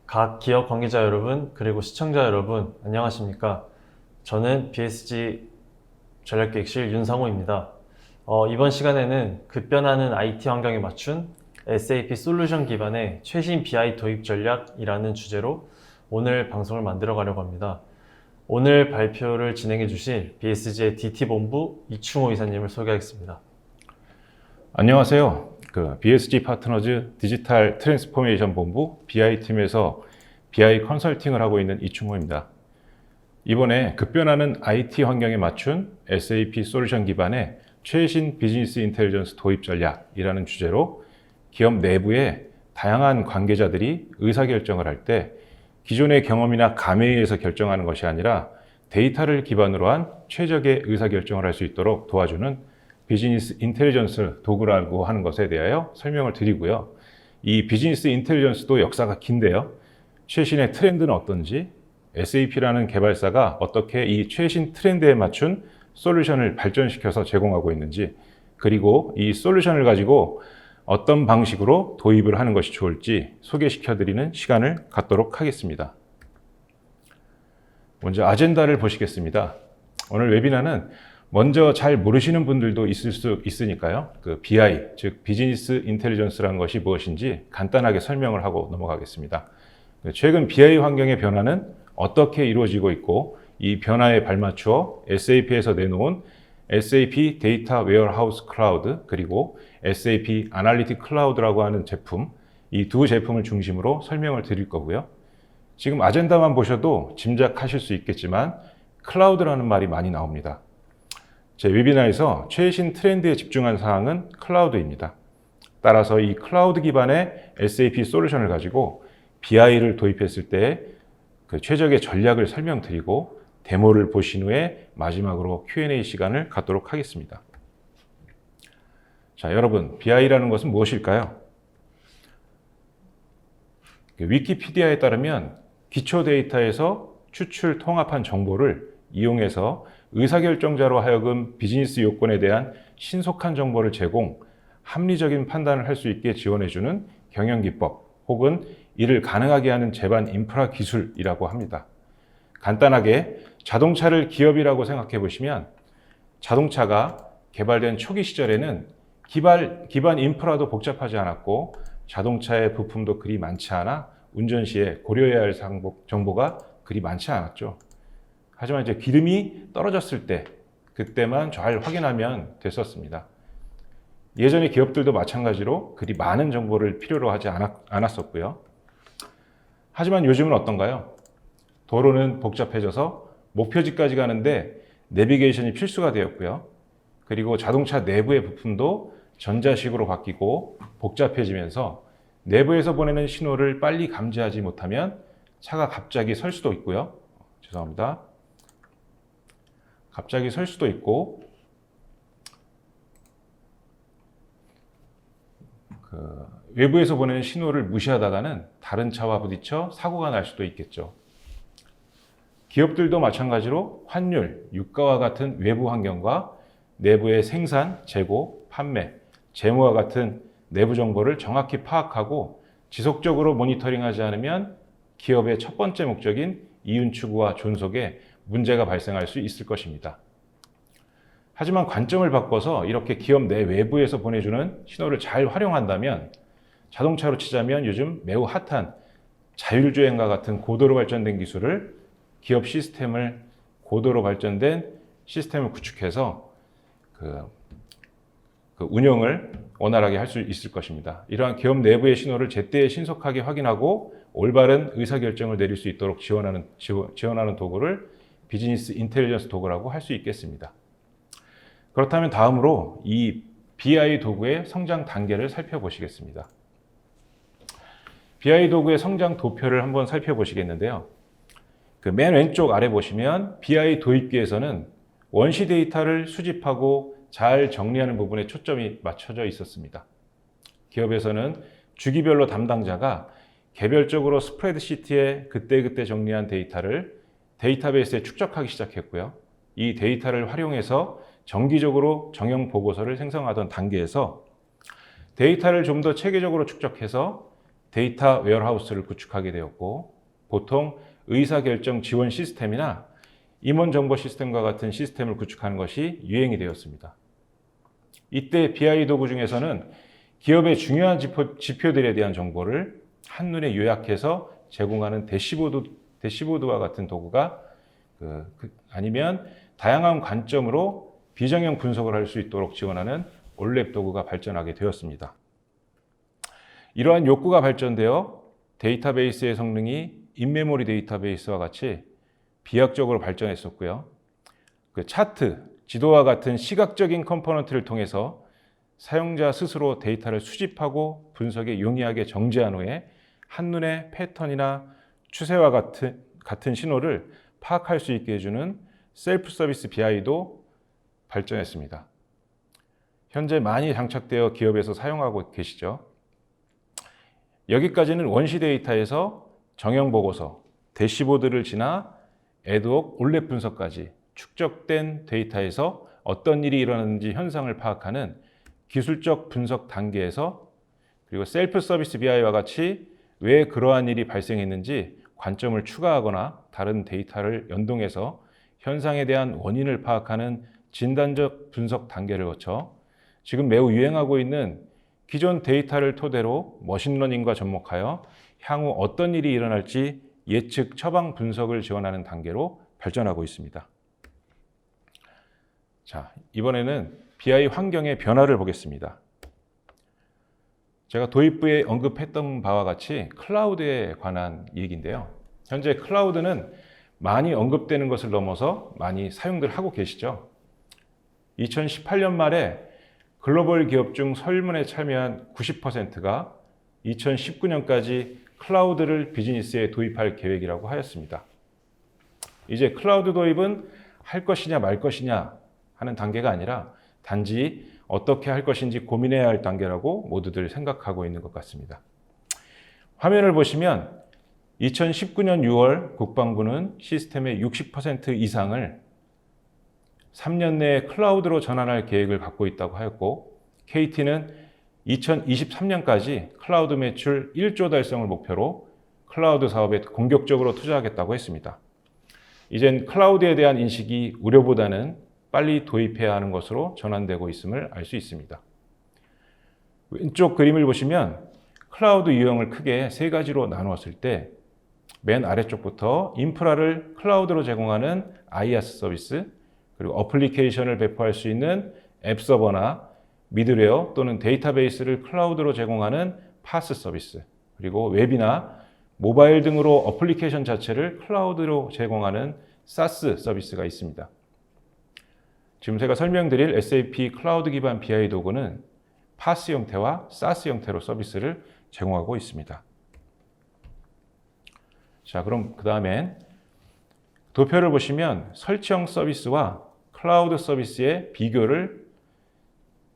각 기업 관계자 여러분, 그리고 시청자 여러분, 안녕하십니까? 저는 BSG 전략기획실 윤상호입니다. 이번 시간에는 급변하는 IT 환경에 맞춘 SAP 솔루션 기반의 최신 BI 도입 전략이라는 주제로 오늘 방송을 만들어 가려고 합니다. 오늘 발표를 진행해 주실 BSG의 DT본부 이충호 이사님을 소개하겠습니다. 안녕하세요. BSG 파트너즈 디지털 트랜스포메이션 본부 BI팀에서 BI 컨설팅을 하고 있는 이충호입니다. 이번에 급변하는 IT 환경에 맞춘 SAP 솔루션 기반의 최신 비즈니스 인텔리전스 도입 전략이라는 주제로 기업 내부의 다양한 관계자들이 의사결정을 할 때 기존의 경험이나 감에 의해서 결정하는 것이 아니라 데이터를 기반으로 한 최적의 의사결정을 할 수 있도록 도와주는 비즈니스 인텔리전스 도구라고 하는 것에 대하여 설명을 드리고요. 이 비즈니스 인텔리전스도 역사가 긴데요. 최신의 트렌드는 어떤지, SAP라는 개발사가 어떻게 이 최신 트렌드에 맞춘 솔루션을 발전시켜서 제공하고 있는지, 그리고 이 솔루션을 가지고 어떤 방식으로 도입을 하는 것이 좋을지 소개시켜드리는 시간을 갖도록 하겠습니다. 먼저 아젠다를 보시겠습니다. 오늘 웨비나는 먼저 잘 모르시는 분들도 있을 수 있으니까요. BI, 즉 비즈니스 인텔리전스라는 것이 무엇인지 간단하게 설명을 하고 넘어가겠습니다. 최근 BI 환경의 변화는 어떻게 이루어지고 있고 이 변화에 발맞추어 SAP에서 내놓은 SAP 데이터 웨어하우스 클라우드 그리고 SAP 아날리틱 클라우드라고 하는 제품, 이 두 제품을 중심으로 설명을 드릴 거고요. 지금 아젠다만 보셔도 짐작하실 수 있겠지만 클라우드라는 말이 많이 나옵니다. 제 웨비나에서 최신 트렌드에 집중한 사항은 클라우드입니다. 따라서 이 클라우드 기반의 SAP 솔루션을 가지고 BI를 도입했을 때 최적의 전략을 설명드리고 데모를 보신 후에 마지막으로 Q&A 시간을 갖도록 하겠습니다. 자, 여러분, BI라는 것은 무엇일까요? 위키피디아에 따르면 기초 데이터에서 추출 통합한 정보를 이용해서 의사결정자로 하여금 비즈니스 요건에 대한 신속한 정보를 제공, 합리적인 판단을 할 수 있게 지원해주는 경영기법 혹은 이를 가능하게 하는 제반 인프라 기술이라고 합니다. 간단하게 자동차를 기업이라고 생각해 보시면 자동차가 개발된 초기 시절에는 기반 인프라도 복잡하지 않았고 자동차의 부품도 그리 많지 않아 운전 시에 고려해야 할 정보가 그리 많지 않았죠. 하지만 이제 기름이 떨어졌을 때 그때만 잘 확인하면 됐었습니다. 예전의 기업들도 마찬가지로 그리 많은 정보를 필요로 하지 않았었고요. 하지만 요즘은 어떤가요? 도로는 복잡해져서 목표지까지 가는데 내비게이션이 필수가 되었고요. 그리고 자동차 내부의 부품도 전자식으로 바뀌고 복잡해지면서 내부에서 보내는 신호를 빨리 감지하지 못하면 차가 갑자기 설 수도 있고요. 죄송합니다. 갑자기 설 수도 있고 외부에서 보내는 신호를 무시하다가는 다른 차와 부딪혀 사고가 날 수도 있겠죠. 기업들도 마찬가지로 환율, 유가와 같은 외부 환경과 내부의 생산, 재고, 판매, 재무와 같은 내부 정보를 정확히 파악하고 지속적으로 모니터링하지 않으면 기업의 첫 번째 목적인 이윤 추구와 존속에 문제가 발생할 수 있을 것입니다. 하지만 관점을 바꿔서 이렇게 기업 내 외부에서 보내주는 신호를 잘 활용한다면 자동차로 치자면 요즘 매우 핫한 자율주행과 같은 고도로 발전된 기술을 고도로 발전된 시스템을 구축해서 운영을 원활하게 할 수 있을 것입니다. 이러한 기업 내부의 신호를 제때 신속하게 확인하고 올바른 의사결정을 내릴 수 있도록 지원하는 도구를 비즈니스 인텔리전스 도구라고 할 수 있겠습니다. 그렇다면 다음으로 이 BI 도구의 성장 단계를 살펴보시겠습니다. BI 도구의 성장 도표를 한번 살펴보시겠는데요. 맨 왼쪽 아래 보시면 BI 도입기에서는 원시 데이터를 수집하고 잘 정리하는 부분에 초점이 맞춰져 있었습니다. 기업에서는 주기별로 담당자가 개별적으로 스프레드시트에 그때그때 정리한 데이터를 데이터베이스에 축적하기 시작했고요. 이 데이터를 활용해서 정기적으로 정형 보고서를 생성하던 단계에서 데이터를 좀 더 체계적으로 축적해서 데이터 웨어하우스를 구축하게 되었고, 보통 의사결정 지원 시스템이나 임원 정보 시스템과 같은 시스템을 구축하는 것이 유행이 되었습니다. 이때 BI 도구 중에서는 기업의 중요한 지표들에 대한 정보를 한눈에 요약해서 제공하는 대시보드와 같은 도구가 아니면 다양한 관점으로 비정형 분석을 할 수 있도록 지원하는 올랩 도구가 발전하게 되었습니다. 이러한 욕구가 발전되어 데이터베이스의 성능이 인메모리 데이터베이스와 같이 비약적으로 발전했었고요. 차트, 지도와 같은 시각적인 컴포넌트를 통해서 사용자 스스로 데이터를 수집하고 분석에 용이하게 정제한 후에 한눈에 패턴이나 추세와 같은 신호를 파악할 수 있게 해주는 셀프 서비스 BI도 발전했습니다. 현재 많이 장착되어 기업에서 사용하고 계시죠. 여기까지는 원시 데이터에서 정형 보고서, 대시보드를 지나 애드옥 올랩 분석까지 축적된 데이터에서 어떤 일이 일어나는지 현상을 파악하는 기술적 분석 단계에서, 그리고 셀프 서비스 BI와 같이 왜 그러한 일이 발생했는지 관점을 추가하거나 다른 데이터를 연동해서 현상에 대한 원인을 파악하는 진단적 분석 단계를 거쳐 지금 매우 유행하고 있는 기존 데이터를 토대로 머신러닝과 접목하여 향후 어떤 일이 일어날지 예측 처방 분석을 지원하는 단계로 발전하고 있습니다. 자, 이번에는 BI 환경의 변화를 보겠습니다. 제가 도입부에 언급했던 바와 같이 클라우드에 관한 얘기인데요. 현재 클라우드는 많이 언급되는 것을 넘어서 많이 사용들 하고 계시죠. 2018년 말에 글로벌 기업 중 설문에 참여한 90%가 2019년까지 클라우드를 비즈니스에 도입할 계획이라고 하였습니다. 이제 클라우드 도입은 할 것이냐 말 것이냐 하는 단계가 아니라 단지 어떻게 할 것인지 고민해야 할 단계라고 모두들 생각하고 있는 것 같습니다. 화면을 보시면 2019년 6월 국방부는 시스템의 60% 이상을 3년 내에 클라우드로 전환할 계획을 갖고 있다고 하였고, KT는 2023년까지 클라우드 매출 1조 달성을 목표로 클라우드 사업에 공격적으로 투자하겠다고 했습니다. 이젠 클라우드에 대한 인식이 우려보다는 빨리 도입해야 하는 것으로 전환되고 있음을 알 수 있습니다. 왼쪽 그림을 보시면 클라우드 유형을 크게 세 가지로 나누었을 때, 맨 아래쪽부터 인프라를 클라우드로 제공하는 IaaS 서비스, 그리고 어플리케이션을 배포할 수 있는 앱 서버나 미드웨어 또는 데이터베이스를 클라우드로 제공하는 파스 서비스, 그리고 웹이나 모바일 등으로 어플리케이션 자체를 클라우드로 제공하는 사스 서비스가 있습니다. 지금 제가 설명드릴 SAP 클라우드 기반 BI 도구는 파스 형태와 사스 형태로 서비스를 제공하고 있습니다. 자, 그럼 그 다음엔 도표를 보시면 설치형 서비스와 클라우드 서비스의 비교를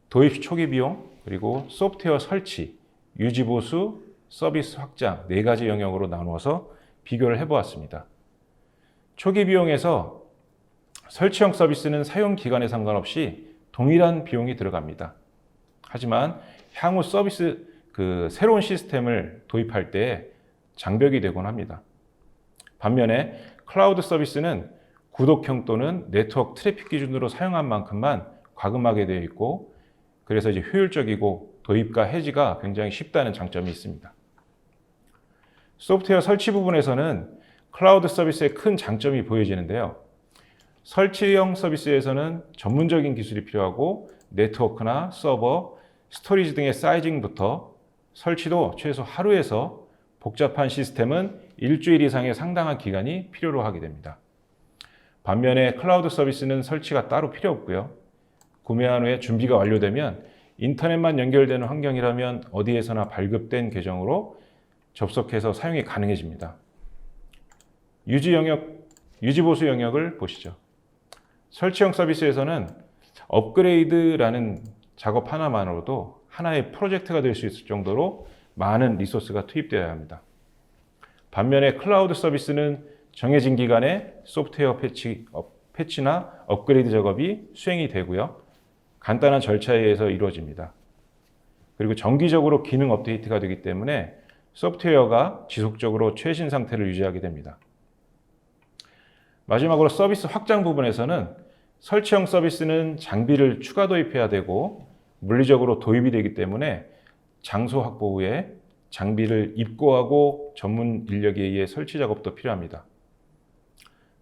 도입 초기 비용, 그리고 소프트웨어 설치, 유지 보수, 서비스 확장 네 가지 영역으로 나누어서 비교를 해보았습니다. 초기 비용에서 설치형 서비스는 사용 기간에 상관없이 동일한 비용이 들어갑니다. 하지만 향후 서비스 새로운 시스템을 도입할 때 장벽이 되곤 합니다. 반면에 클라우드 서비스는 구독형 또는 네트워크 트래픽 기준으로 사용한 만큼만 과금하게 되어 있고, 그래서 이제 효율적이고 도입과 해지가 굉장히 쉽다는 장점이 있습니다. 소프트웨어 설치 부분에서는 클라우드 서비스의 큰 장점이 보여지는데요. 설치형 서비스에서는 전문적인 기술이 필요하고 네트워크나 서버, 스토리지 등의 사이징부터 설치도 최소 하루에서 복잡한 시스템은 일주일 이상의 상당한 기간이 필요로 하게 됩니다. 반면에 클라우드 서비스는 설치가 따로 필요 없고요. 구매한 후에 준비가 완료되면 인터넷만 연결되는 환경이라면 어디에서나 발급된 계정으로 접속해서 사용이 가능해집니다. 유지 보수 영역을 보시죠. 설치형 서비스에서는 업그레이드라는 작업 하나만으로도 하나의 프로젝트가 될 수 있을 정도로 많은 리소스가 투입되어야 합니다. 반면에 클라우드 서비스는 정해진 기간에 소프트웨어 패치나 업그레이드 작업이 수행이 되고요. 간단한 절차에 의해서 이루어집니다. 그리고 정기적으로 기능 업데이트가 되기 때문에 소프트웨어가 지속적으로 최신 상태를 유지하게 됩니다. 마지막으로 서비스 확장 부분에서는 설치형 서비스는 장비를 추가 도입해야 되고 물리적으로 도입이 되기 때문에 장소 확보 후에 장비를 입고하고 전문 인력에 의해 설치 작업도 필요합니다.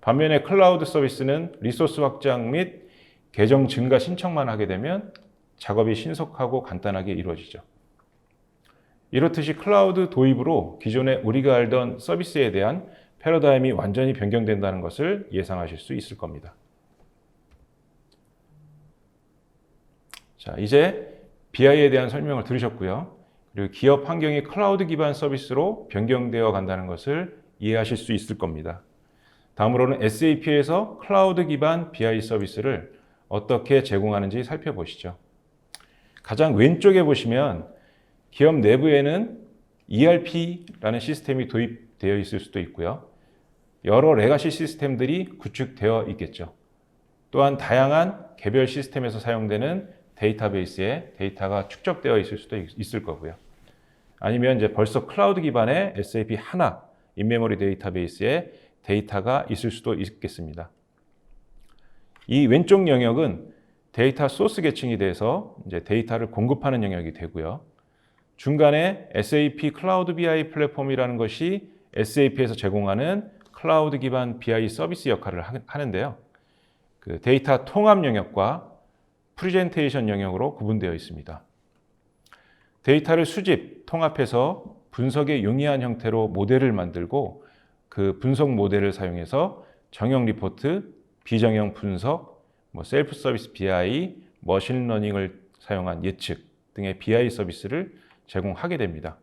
반면에 클라우드 서비스는 리소스 확장 및 계정 증가 신청만 하게 되면 작업이 신속하고 간단하게 이루어지죠. 이렇듯이 클라우드 도입으로 기존에 우리가 알던 서비스에 대한 패러다임이 완전히 변경된다는 것을 예상하실 수 있을 겁니다. 자, 이제 BI에 대한 설명을 들으셨고요. 그리고 기업 환경이 클라우드 기반 서비스로 변경되어 간다는 것을 이해하실 수 있을 겁니다. 다음으로는 SAP에서 클라우드 기반 BI 서비스를 어떻게 제공하는지 살펴보시죠. 가장 왼쪽에 보시면 기업 내부에는 ERP라는 시스템이 도입되어 있을 수도 있고요. 여러 레가시 시스템들이 구축되어 있겠죠. 또한 다양한 개별 시스템에서 사용되는 데이터베이스에 데이터가 축적되어 있을 수도 있을 거고요. 아니면 이제 벌써 클라우드 기반의 SAP 하나 인메모리 데이터베이스에 데이터가 있을 수도 있겠습니다. 이 왼쪽 영역은 데이터 소스 계층이 돼서 이제 데이터를 공급하는 영역이 되고요. 중간에 SAP 클라우드 BI 플랫폼이라는 것이 SAP에서 제공하는 클라우드 기반 BI 서비스 역할을 하는데요. 그 데이터 통합 영역과 프레젠테이션 영역으로 구분되어 있습니다. 데이터를 수집, 통합해서 분석에 용이한 형태로 모델을 만들고 그 분석 모델을 사용해서 정형 리포트, 비정형 분석, 셀프 서비스 BI, 머신러닝을 사용한 예측 등의 BI 서비스를 제공하게 됩니다.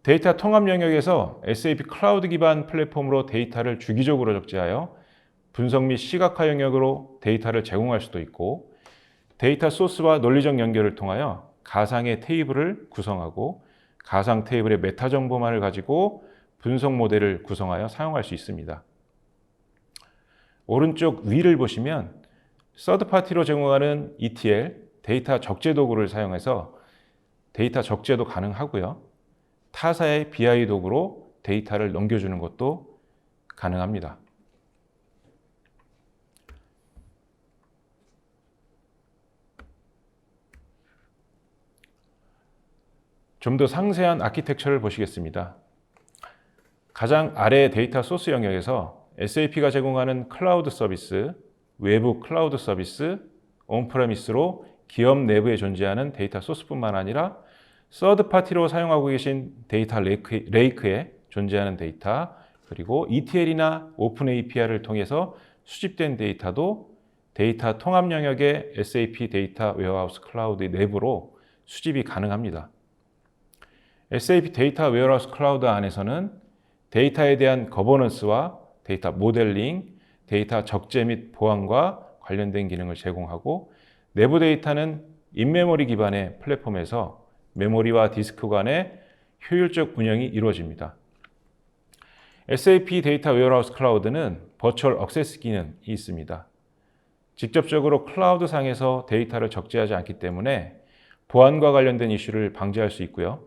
데이터 통합 영역에서 SAP 클라우드 기반 플랫폼으로 데이터를 주기적으로 적재하여 분석 및 시각화 영역으로 데이터를 제공할 수도 있고 데이터 소스와 논리적 연결을 통하여 가상의 테이블을 구성하고 가상 테이블의 메타 정보만을 가지고 분석 모델을 구성하여 사용할 수 있습니다. 오른쪽 위를 보시면 서드파티로 제공하는 ETL, 데이터 적재 도구를 사용해서 데이터 적재도 가능하고요. 타사의 BI 도구로 데이터를 넘겨주는 것도 가능합니다. 좀 더 상세한 아키텍처를 보시겠습니다. 가장 아래 데이터 소스 영역에서 SAP가 제공하는 클라우드 서비스, 외부 클라우드 서비스, 온프레미스로 기업 내부에 존재하는 데이터 소스뿐만 아니라 서드파티로 사용하고 계신 데이터 레이크에 존재하는 데이터, 그리고 ETL이나 오픈 API를 통해서 수집된 데이터도 데이터 통합 영역의 SAP 데이터 웨어하우스 클라우드 내부로 수집이 가능합니다. SAP 데이터 웨어하우스 클라우드 안에서는 데이터에 대한 거버넌스와 데이터 모델링, 데이터 적재 및 보안과 관련된 기능을 제공하고 내부 데이터는 인메모리 기반의 플랫폼에서 메모리와 디스크 간의 효율적 운영이 이루어집니다. SAP 데이터 웨어하우스 클라우드는 버추얼 액세스 기능이 있습니다. 직접적으로 클라우드 상에서 데이터를 적재하지 않기 때문에 보안과 관련된 이슈를 방지할 수 있고요.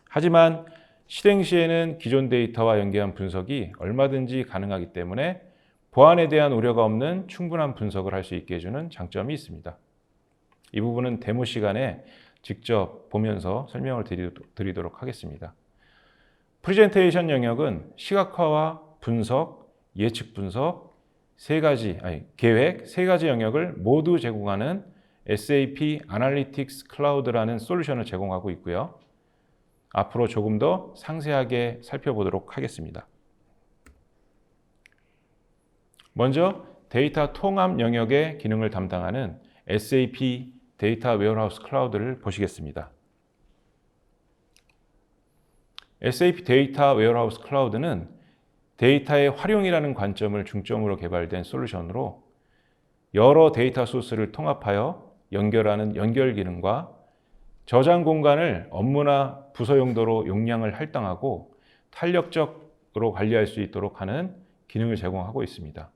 하지만 실행 시에는 기존 데이터와 연계한 분석이 얼마든지 가능하기 때문에 보안에 대한 우려가 없는 충분한 분석을 할 수 있게 해주는 장점이 있습니다. 이 부분은 데모 시간에 직접 보면서 설명을 드리도록 하겠습니다. 프레젠테이션 영역은 시각화와 분석, 예측 분석, 계획 세 가지 영역을 모두 제공하는 SAP 아날리틱스 클라우드라는 솔루션을 제공하고 있고요. 앞으로 조금 더 상세하게 살펴보도록 하겠습니다. 먼저 데이터 통합 영역의 기능을 담당하는 SAP 데이터 웨어하우스 클라우드를 보시겠습니다. SAP 데이터 웨어하우스 클라우드는 데이터의 활용이라는 관점을 중점으로 개발된 솔루션으로 여러 데이터 소스를 통합하여 연결하는 연결 기능과 저장 공간을 업무나 부서 용도로 용량을 할당하고 탄력적으로 관리할 수 있도록 하는 기능을 제공하고 있습니다.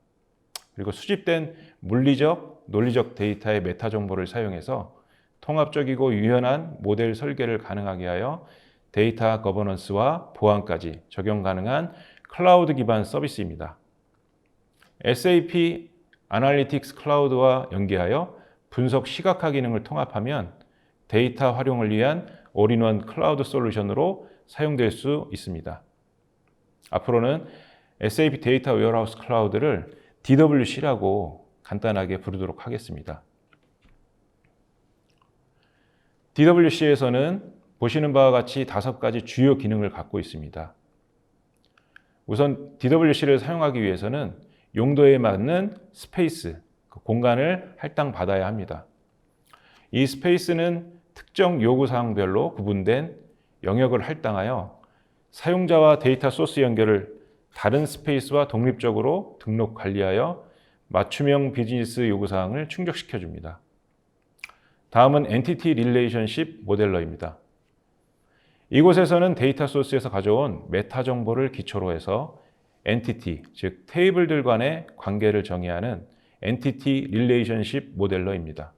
그리고 수집된 물리적, 논리적 데이터의 메타 정보를 사용해서 통합적이고 유연한 모델 설계를 가능하게 하여 데이터 거버넌스와 보안까지 적용 가능한 클라우드 기반 서비스입니다. SAP 아날리틱스 클라우드와 연계하여 분석 시각화 기능을 통합하면 데이터 활용을 위한 올인원 클라우드 솔루션으로 사용될 수 있습니다. 앞으로는 SAP 데이터 웨어하우스 클라우드를 DWC라고 간단하게 부르도록 하겠습니다. DWC에서는 보시는 바와 같이 5가지 주요 기능을 갖고 있습니다. 우선 DWC를 사용하기 위해서는 용도에 맞는 스페이스, 공간을 할당받아야 합니다. 이 스페이스는 특정 요구사항별로 구분된 영역을 할당하여 사용자와 데이터 소스 연결을 다른 스페이스와 독립적으로 등록 관리하여 맞춤형 비즈니스 요구사항을 충족시켜 줍니다. 다음은 엔티티 릴레이션십 모델러입니다. 이곳에서는 데이터 소스에서 가져온 메타 정보를 기초로 해서 엔티티, 즉 테이블들 간의 관계를 정의하는 엔티티 릴레이션십 모델러입니다.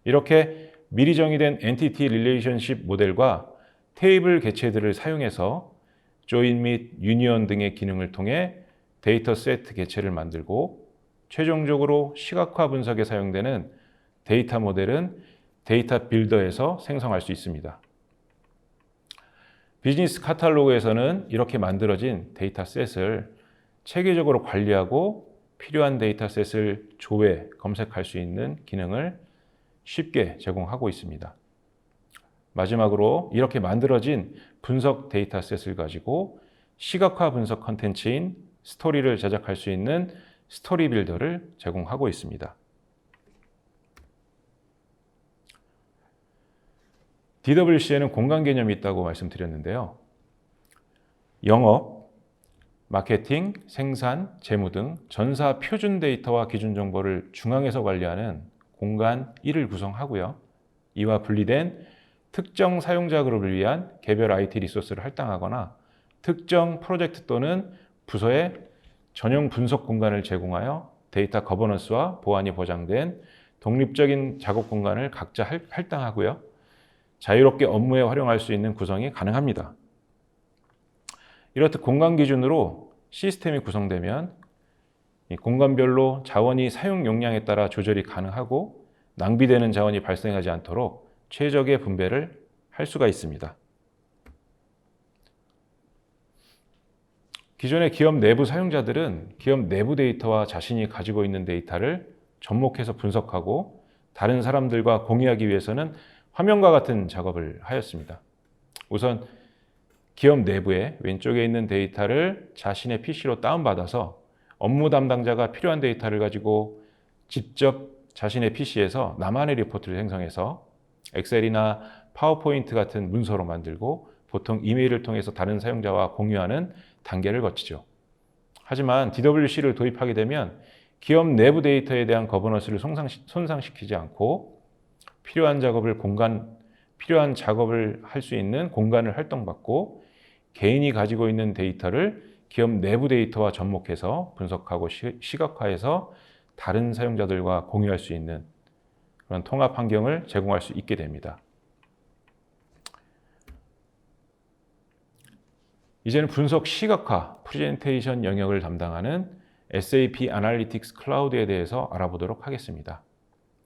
이렇게 미리 정의된 엔티티 릴레이션십 모델과 테이블 개체들을 사용해서 조인 및 유니언 등의 기능을 통해 데이터 세트 개체를 만들고 최종적으로 시각화 분석에 사용되는 데이터 모델은 데이터 빌더에서 생성할 수 있습니다. 비즈니스 카탈로그에서는 이렇게 만들어진 데이터셋을 체계적으로 관리하고 필요한 데이터셋을 조회, 검색할 수 있는 기능을 쉽게 제공하고 있습니다. 마지막으로 이렇게 만들어진 분석 데이터셋을 가지고 시각화 분석 컨텐츠인 스토리를 제작할 수 있는 스토리 빌더를 제공하고 있습니다. DWC에는 공간 개념이 있다고 말씀드렸는데요. 영업, 마케팅, 생산, 재무 등 전사 표준 데이터와 기준 정보를 중앙에서 관리하는 공간 1을 구성하고요. 이와 분리된 특정 사용자 그룹을 위한 개별 IT 리소스를 할당하거나 특정 프로젝트 또는 부서에 전용 분석 공간을 제공하여 데이터 거버넌스와 보안이 보장된 독립적인 작업 공간을 각자 할당하고요. 자유롭게 업무에 활용할 수 있는 구성이 가능합니다. 이렇듯 공간 기준으로 시스템이 구성되면 이 공간별로 자원이 사용 용량에 따라 조절이 가능하고 낭비되는 자원이 발생하지 않도록 최적의 분배를 할 수가 있습니다. 기존의 기업 내부 사용자들은 기업 내부 데이터와 자신이 가지고 있는 데이터를 접목해서 분석하고 다른 사람들과 공유하기 위해서는 화면과 같은 작업을 하였습니다. 우선 기업 내부에 왼쪽에 있는 데이터를 자신의 PC로 다운받아서 업무 담당자가 필요한 데이터를 가지고 직접 자신의 PC에서 나만의 리포트를 생성해서 엑셀이나 파워포인트 같은 문서로 만들고 보통 이메일을 통해서 다른 사용자와 공유하는 단계를 거치죠. 하지만 DWC를 도입하게 되면 기업 내부 데이터에 대한 거버넌스를 손상시키지 않고 필요한 작업을 할 수 있는 공간을 활동받고 개인이 가지고 있는 데이터를 기업 내부 데이터와 접목해서 분석하고 시각화해서 다른 사용자들과 공유할 수 있는 그런 통합 환경을 제공할 수 있게 됩니다. 이제는 분석 시각화, 프레젠테이션 영역을 담당하는 SAP 아날리틱스 클라우드에 대해서 알아보도록 하겠습니다.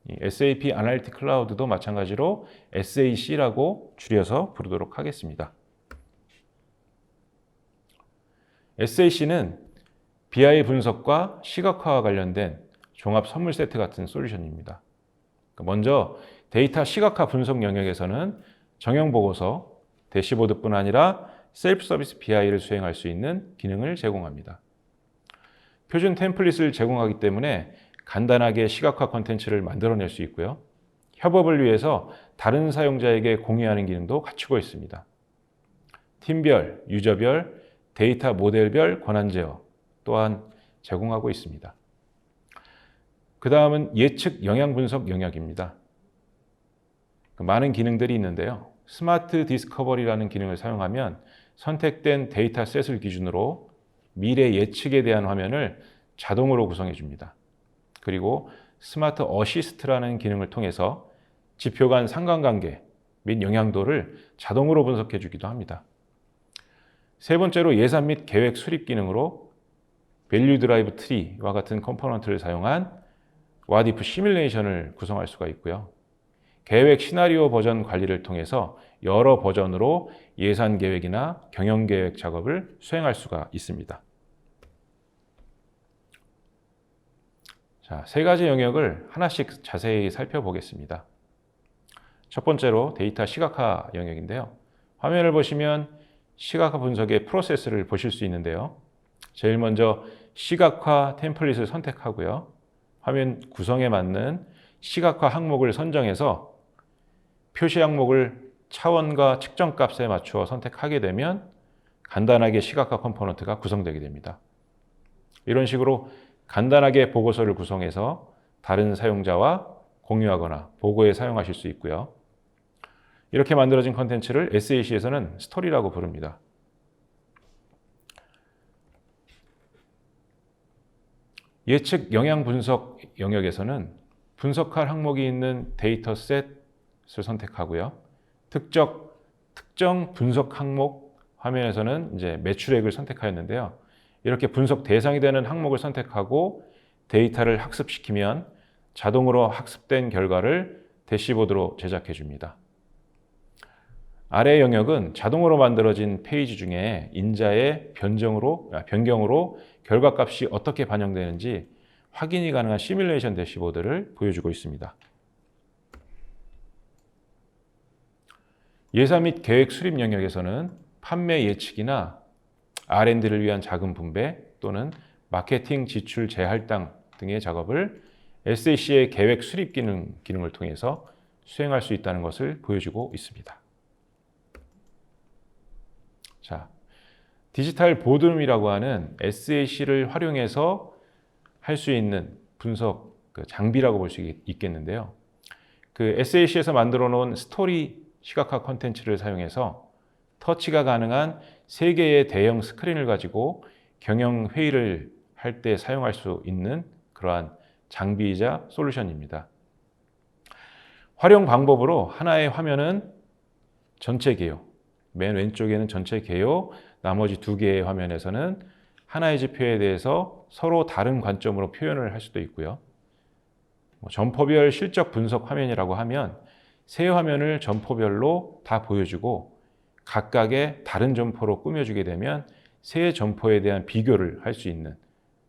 이 SAP 아날리틱스 클라우드도 마찬가지로 SAC라고 줄여서 부르도록 하겠습니다. SAC는 BI 분석과 시각화와 관련된 종합 선물 세트 같은 솔루션입니다. 먼저 데이터 시각화 분석 영역에서는 정형 보고서, 대시보드뿐 아니라 셀프 서비스 BI를 수행할 수 있는 기능을 제공합니다. 표준 템플릿을 제공하기 때문에 간단하게 시각화 콘텐츠를 만들어낼 수 있고요. 협업을 위해서 다른 사용자에게 공유하는 기능도 갖추고 있습니다. 팀별, 유저별, 데이터 모델별 권한 제어 또한 제공하고 있습니다. 그 다음은 예측 영향 분석 영역입니다. 많은 기능들이 있는데요. 스마트 디스커버리라는 기능을 사용하면 선택된 데이터셋을 기준으로 미래 예측에 대한 화면을 자동으로 구성해 줍니다. 그리고 스마트 어시스트라는 기능을 통해서 지표 간 상관관계 및 영향도를 자동으로 분석해 주기도 합니다. 세 번째로 예산 및 계획 수립 기능으로 밸류 드라이브 트리와 같은 컴포넌트를 사용한 와디프 시뮬레이션을 구성할 수가 있고요. 계획 시나리오 버전 관리를 통해서 여러 버전으로 예산 계획이나 경영 계획 작업을 수행할 수가 있습니다. 자, 세 가지 영역을 하나씩 자세히 살펴보겠습니다. 첫 번째로 데이터 시각화 영역인데요. 화면을 보시면 시각화 분석의 프로세스를 보실 수 있는데요. 제일 먼저 시각화 템플릿을 선택하고요. 화면 구성에 맞는 시각화 항목을 선정해서 표시 항목을 차원과 측정 값에 맞추어 선택하게 되면 간단하게 시각화 컴포넌트가 구성되게 됩니다. 이런 식으로 간단하게 보고서를 구성해서 다른 사용자와 공유하거나 보고에 사용하실 수 있고요. 이렇게 만들어진 컨텐츠를 SAC에서는 스토리라고 부릅니다. 예측 영향 분석 영역에서는 분석할 항목이 있는 데이터셋을 선택하고요. 특정 분석 항목 화면에서는 이제 매출액을 선택하였는데요. 이렇게 분석 대상이 되는 항목을 선택하고 데이터를 학습시키면 자동으로 학습된 결과를 대시보드로 제작해 줍니다. 아래 영역은 자동으로 만들어진 페이지 중에 인자의 변경으로 결과값이 어떻게 반영되는지 확인이 가능한 시뮬레이션 대시보드를 보여주고 있습니다. 예산 및 계획 수립 영역에서는 판매 예측이나 R&D를 위한 자금 분배 또는 마케팅 지출 재할당 등의 작업을 SAC의 계획 수립 기능을 통해서 수행할 수 있다는 것을 보여주고 있습니다. 자, 디지털 보드룸이라고 하는 SAC를 활용해서 할 수 있는 분석 장비라고 볼 수 있겠는데요. 그 SAC에서 만들어 놓은 스토리 시각화 콘텐츠를 사용해서 터치가 가능한 3개의 대형 스크린을 가지고 경영 회의를 할 때 사용할 수 있는 그러한 장비이자 솔루션입니다. 활용 방법으로 하나의 화면은 전체 개요, 맨 왼쪽에는 전체 개요, 나머지 2개의 화면에서는 하나의 지표에 대해서 서로 다른 관점으로 표현을 할 수도 있고요. 점포별 실적 분석 화면이라고 하면 세 화면을 점포별로 다 보여주고 각각의 다른 점포로 꾸며주게 되면 세 점포에 대한 비교를 할 수 있는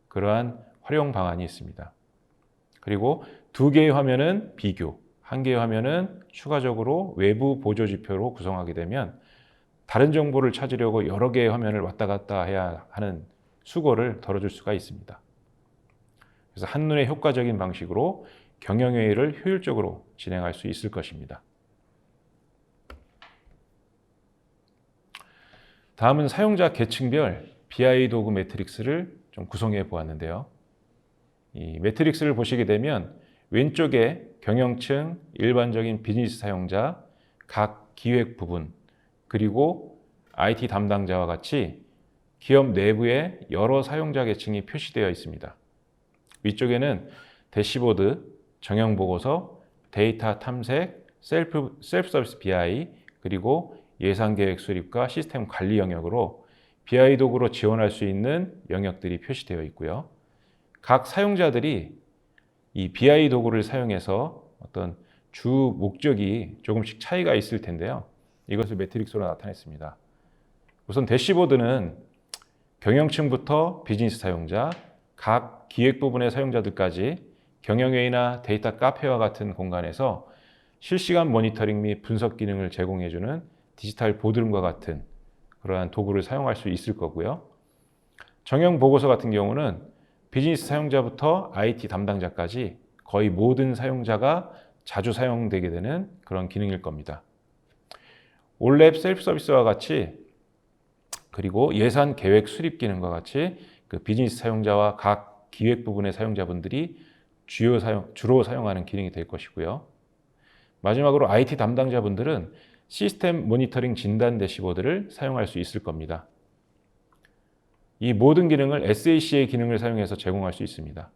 그러한 활용 방안이 있습니다. 그리고 2개의 화면은 비교, 1개의 화면은 추가적으로 외부 보조 지표로 구성하게 되면 다른 정보를 찾으려고 여러 개의 화면을 왔다 갔다 해야 하는 수고를 덜어줄 수가 있습니다. 그래서 한눈에 효과적인 방식으로 경영회의를 효율적으로 진행할 수 있을 것입니다. 다음은 사용자 계층별 BI 도구 매트릭스를 좀 구성해 보았는데요. 이 매트릭스를 보시게 되면 왼쪽에 경영층, 일반적인 비즈니스 사용자, 각 기획 부분, 그리고 IT 담당자와 같이 기업 내부에 여러 사용자 계층이 표시되어 있습니다. 위쪽에는 대시보드, 정형 보고서, 데이터 탐색, 셀프 서비스 BI, 그리고 예산 계획 수립과 시스템 관리 영역으로 BI 도구로 지원할 수 있는 영역들이 표시되어 있고요. 각 사용자들이 이 BI 도구를 사용해서 어떤 주 목적이 조금씩 차이가 있을 텐데요. 이것을 매트릭스로 나타냈습니다. 우선 대시보드는 경영층부터 비즈니스 사용자, 각 기획 부분의 사용자들까지 경영회의나 데이터 카페와 같은 공간에서 실시간 모니터링 및 분석 기능을 제공해주는 디지털 보드룸과 같은 그러한 도구를 사용할 수 있을 거고요. 정형 보고서 같은 경우는 비즈니스 사용자부터 IT 담당자까지 거의 모든 사용자가 자주 사용되게 되는 그런 기능일 겁니다. 올랩 셀프 서비스와 같이 그리고 예산 계획 수립 기능과 같이 그 비즈니스 사용자와 각 기획 부분의 사용자분들이 주로 사용하는 기능이 될 것이고요. 마지막으로 IT 담당자분들은 시스템 모니터링 진단 대시보드를 사용할 수 있을 겁니다. 이 모든 기능을 SAC의 기능을 사용해서 제공할 수 있습니다.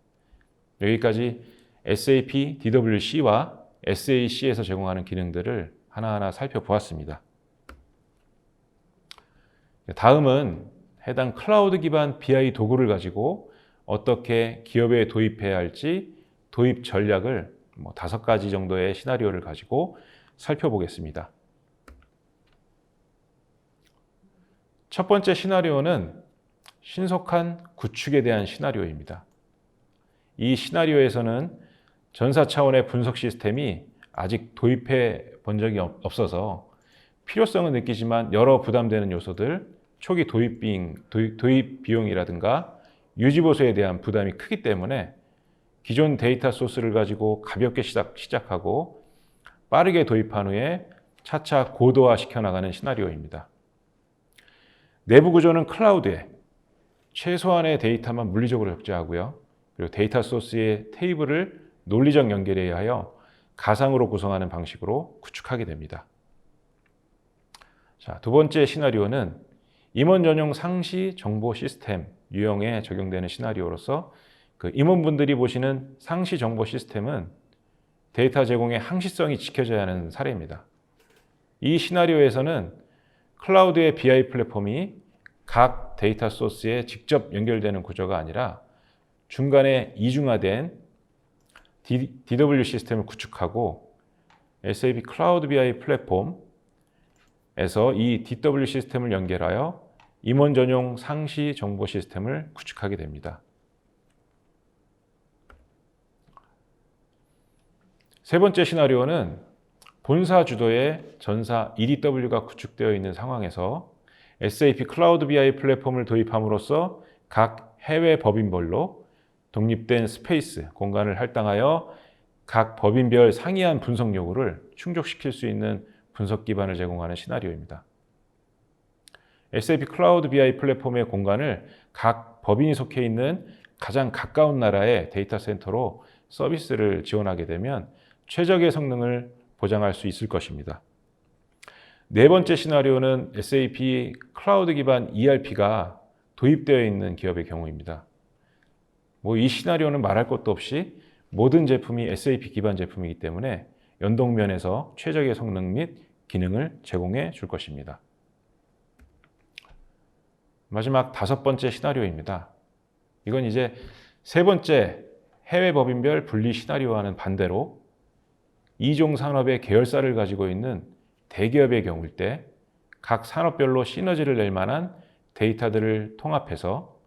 여기까지 SAP DWC와 SAC에서 제공하는 기능들을 하나하나 살펴보았습니다. 다음은 해당 클라우드 기반 BI 도구를 가지고 어떻게 기업에 도입해야 할지 도입 전략을 5가지 정도의 시나리오를 가지고 살펴보겠습니다. 첫 번째 시나리오는 신속한 구축에 대한 시나리오입니다. 이 시나리오에서는 전사 차원의 분석 시스템이 아직 도입해 본 적이 없어서 필요성은 느끼지만 여러 부담되는 요소들, 초기 도입 비용이라든가 유지 보수에 대한 부담이 크기 때문에 기존 데이터 소스를 가지고 가볍게 시작하고 빠르게 도입한 후에 차차 고도화 시켜나가는 시나리오입니다. 내부 구조는 클라우드에 최소한의 데이터만 물리적으로 적재하고요. 그리고 데이터 소스의 테이블을 논리적 연결에 의하여 가상으로 구성하는 방식으로 구축하게 됩니다. 자, 두 번째 시나리오는 임원 전용 상시 정보 시스템 유형에 적용되는 시나리오로서 임원분들이 보시는 상시 정보 시스템은 데이터 제공의 항시성이 지켜져야 하는 사례입니다. 이 시나리오에서는 클라우드의 BI 플랫폼이 각 데이터 소스에 직접 연결되는 구조가 아니라 중간에 이중화된 DW 시스템을 구축하고 SAP 클라우드 BI 플랫폼에서 이 DW 시스템을 연결하여 임원 전용 상시 정보 시스템을 구축하게 됩니다. 세 번째 시나리오는 본사 주도의 전사 EDW가 구축되어 있는 상황에서 SAP 클라우드 BI 플랫폼을 도입함으로써 각 해외 법인별로 독립된 스페이스, 공간을 할당하여 각 법인별 상이한 분석 요구를 충족시킬 수 있는 분석 기반을 제공하는 시나리오입니다. SAP 클라우드 BI 플랫폼의 공간을 각 법인이 속해 있는 가장 가까운 나라의 데이터 센터로 서비스를 지원하게 되면 최적의 성능을 보장할 수 있을 것입니다. 네 번째 시나리오는 SAP 클라우드 기반 ERP가 도입되어 있는 기업의 경우입니다. 이 시나리오는 말할 것도 없이 모든 제품이 SAP 기반 제품이기 때문에 연동면에서 최적의 성능 및 기능을 제공해 줄 것입니다. 마지막 다섯 번째 시나리오입니다. 이건 이제 세 번째 해외 법인별 분리 시나리오와는 반대로 이종 산업의 계열사를 가지고 있는 대기업의 경우일 때 각 산업별로 시너지를 낼 만한 데이터들을 통합해서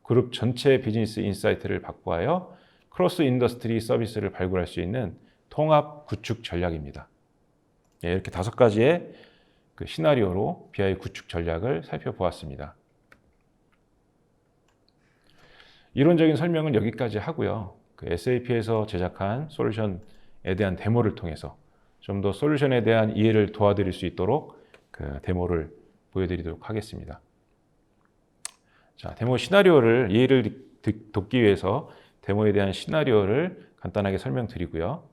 그룹 전체의 비즈니스 인사이트를 확보하여 크로스 인더스트리 서비스를 발굴할 수 있는 통합 구축 전략입니다. 이렇게 5가지의 시나리오로 BI 구축 전략을 살펴보았습니다. 이론적인 설명은 여기까지 하고요. SAP에서 제작한 솔루션에 대한 데모를 통해서 좀 더 솔루션에 대한 이해를 도와드릴 수 있도록 데모를 보여드리도록 하겠습니다. 자, 데모 시나리오를 이해를 돕기 위해서 데모에 대한 시나리오를 간단하게 설명드리고요.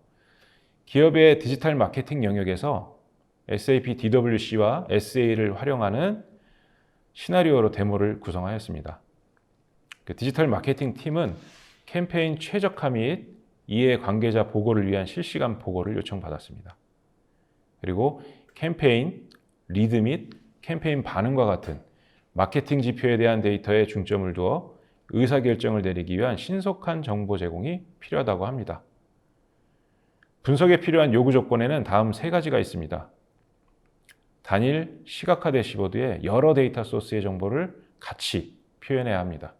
기업의 디지털 마케팅 영역에서 SAP DWC와 SA를 활용하는 시나리오로 데모를 구성하였습니다. 디지털 마케팅 팀은 캠페인 최적화 및 이해 관계자 보고를 위한 실시간 보고를 요청받았습니다. 그리고 캠페인, 리드 및 캠페인 반응과 같은 마케팅 지표에 대한 데이터에 중점을 두어 의사결정을 내리기 위한 신속한 정보 제공이 필요하다고 합니다. 분석에 필요한 요구 조건에는 다음 3가지가 있습니다. 단일 시각화 대시보드에 여러 데이터 소스의 정보를 같이 표현해야 합니다.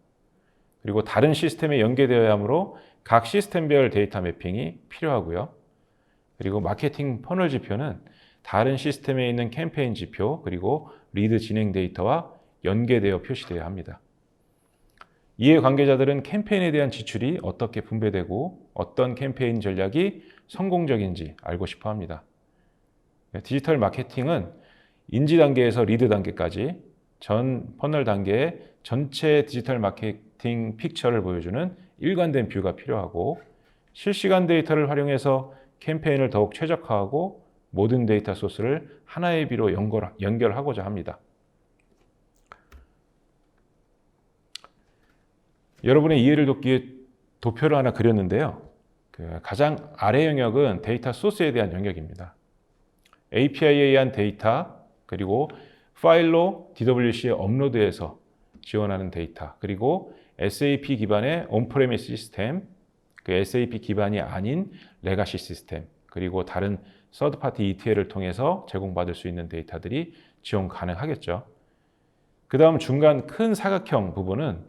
그리고 다른 시스템에 연계되어야 하므로 각 시스템별 데이터 매핑이 필요하고요. 그리고 마케팅 퍼널 지표는 다른 시스템에 있는 캠페인 지표 그리고 리드 진행 데이터와 연계되어 표시되어야 합니다. 이해 관계자들은 캠페인에 대한 지출이 어떻게 분배되고 어떤 캠페인 전략이 성공적인지 알고 싶어 합니다. 디지털 마케팅은 인지 단계에서 리드 단계까지 전 퍼널 단계의 전체 디지털 마케팅 픽처를 보여주는 일관된 뷰가 필요하고 실시간 데이터를 활용해서 캠페인을 더욱 최적화하고 모든 데이터 소스를 하나의 뷰로 연결하고자 합니다. 여러분의 이해를 돕기 위해 도표를 하나 그렸는데요. 가장 아래 영역은 데이터 소스에 대한 영역입니다. API에 의한 데이터, 그리고 파일로 DWC에 업로드해서 지원하는 데이터, 그리고 SAP 기반의 온프레미스 시스템, 그 SAP 기반이 아닌 레가시 시스템, 그리고 다른 서드파티 ETL을 통해서 제공받을 수 있는 데이터들이 지원 가능하겠죠. 그 다음 중간 큰 사각형 부분은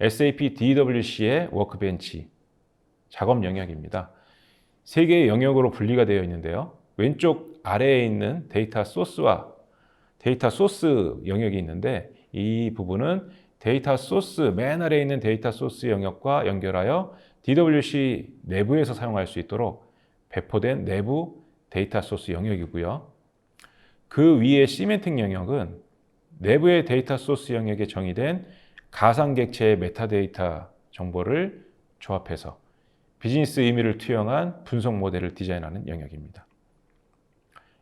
SAP DWC의 워크벤치, 작업 영역입니다. 세 개의 영역으로 분리가 되어 있는데요. 왼쪽 아래에 있는 데이터 소스와 데이터 소스 영역이 있는데, 이 부분은 데이터 소스, 맨 아래에 있는 데이터 소스 영역과 연결하여 DWC 내부에서 사용할 수 있도록 배포된 내부 데이터 소스 영역이고요. 그 위에 시멘틱 영역은 내부의 데이터 소스 영역에 정의된 가상 객체의 메타데이터 정보를 조합해서 비즈니스 의미를 투영한 분석 모델을 디자인하는 영역입니다.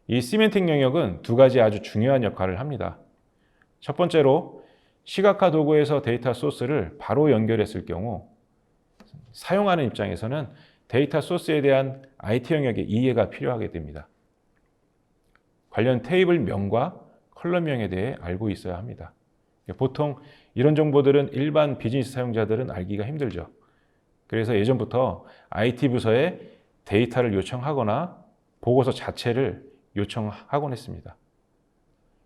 이 시멘틱 영역은 두 가지 아주 중요한 역할을 합니다. 첫 번째로 시각화 도구에서 데이터 소스를 바로 연결했을 경우 사용하는 입장에서는 데이터 소스에 대한 IT 영역의 이해가 필요하게 됩니다. 관련 테이블 명과 컬럼명에 대해 알고 있어야 합니다. 보통 이런 정보들은 일반 비즈니스 사용자들은 알기가 힘들죠. 그래서 예전부터 IT 부서에 데이터를 요청하거나 보고서 자체를 요청하곤 했습니다.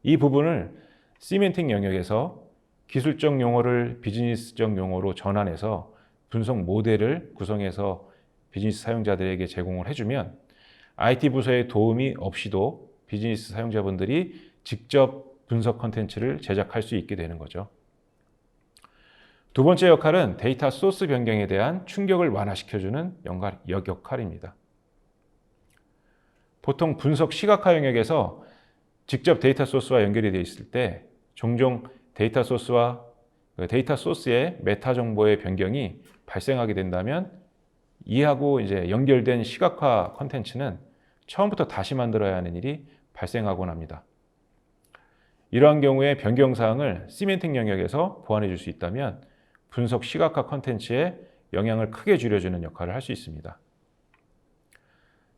이 부분을 시멘틱 영역에서 기술적 용어를 비즈니스적 용어로 전환해서 분석 모델을 구성해서 비즈니스 사용자들에게 제공을 해주면 IT 부서의 도움이 없이도 비즈니스 사용자분들이 직접 분석 콘텐츠를 제작할 수 있게 되는 거죠. 두 번째 역할은 데이터 소스 변경에 대한 충격을 완화시켜주는 역할입니다. 보통 분석 시각화 영역에서 직접 데이터 소스와 연결이 되어 있을 때 종종 데이터 소스와 데이터 소스의 메타 정보의 변경이 발생하게 된다면 이하고 이제 연결된 시각화 콘텐츠는 처음부터 다시 만들어야 하는 일이 발생하곤 합니다. 이러한 경우에 변경 사항을 시멘틱 영역에서 보완해 줄 수 있다면 분석 시각화 콘텐츠에 영향을 크게 줄여주는 역할을 할 수 있습니다.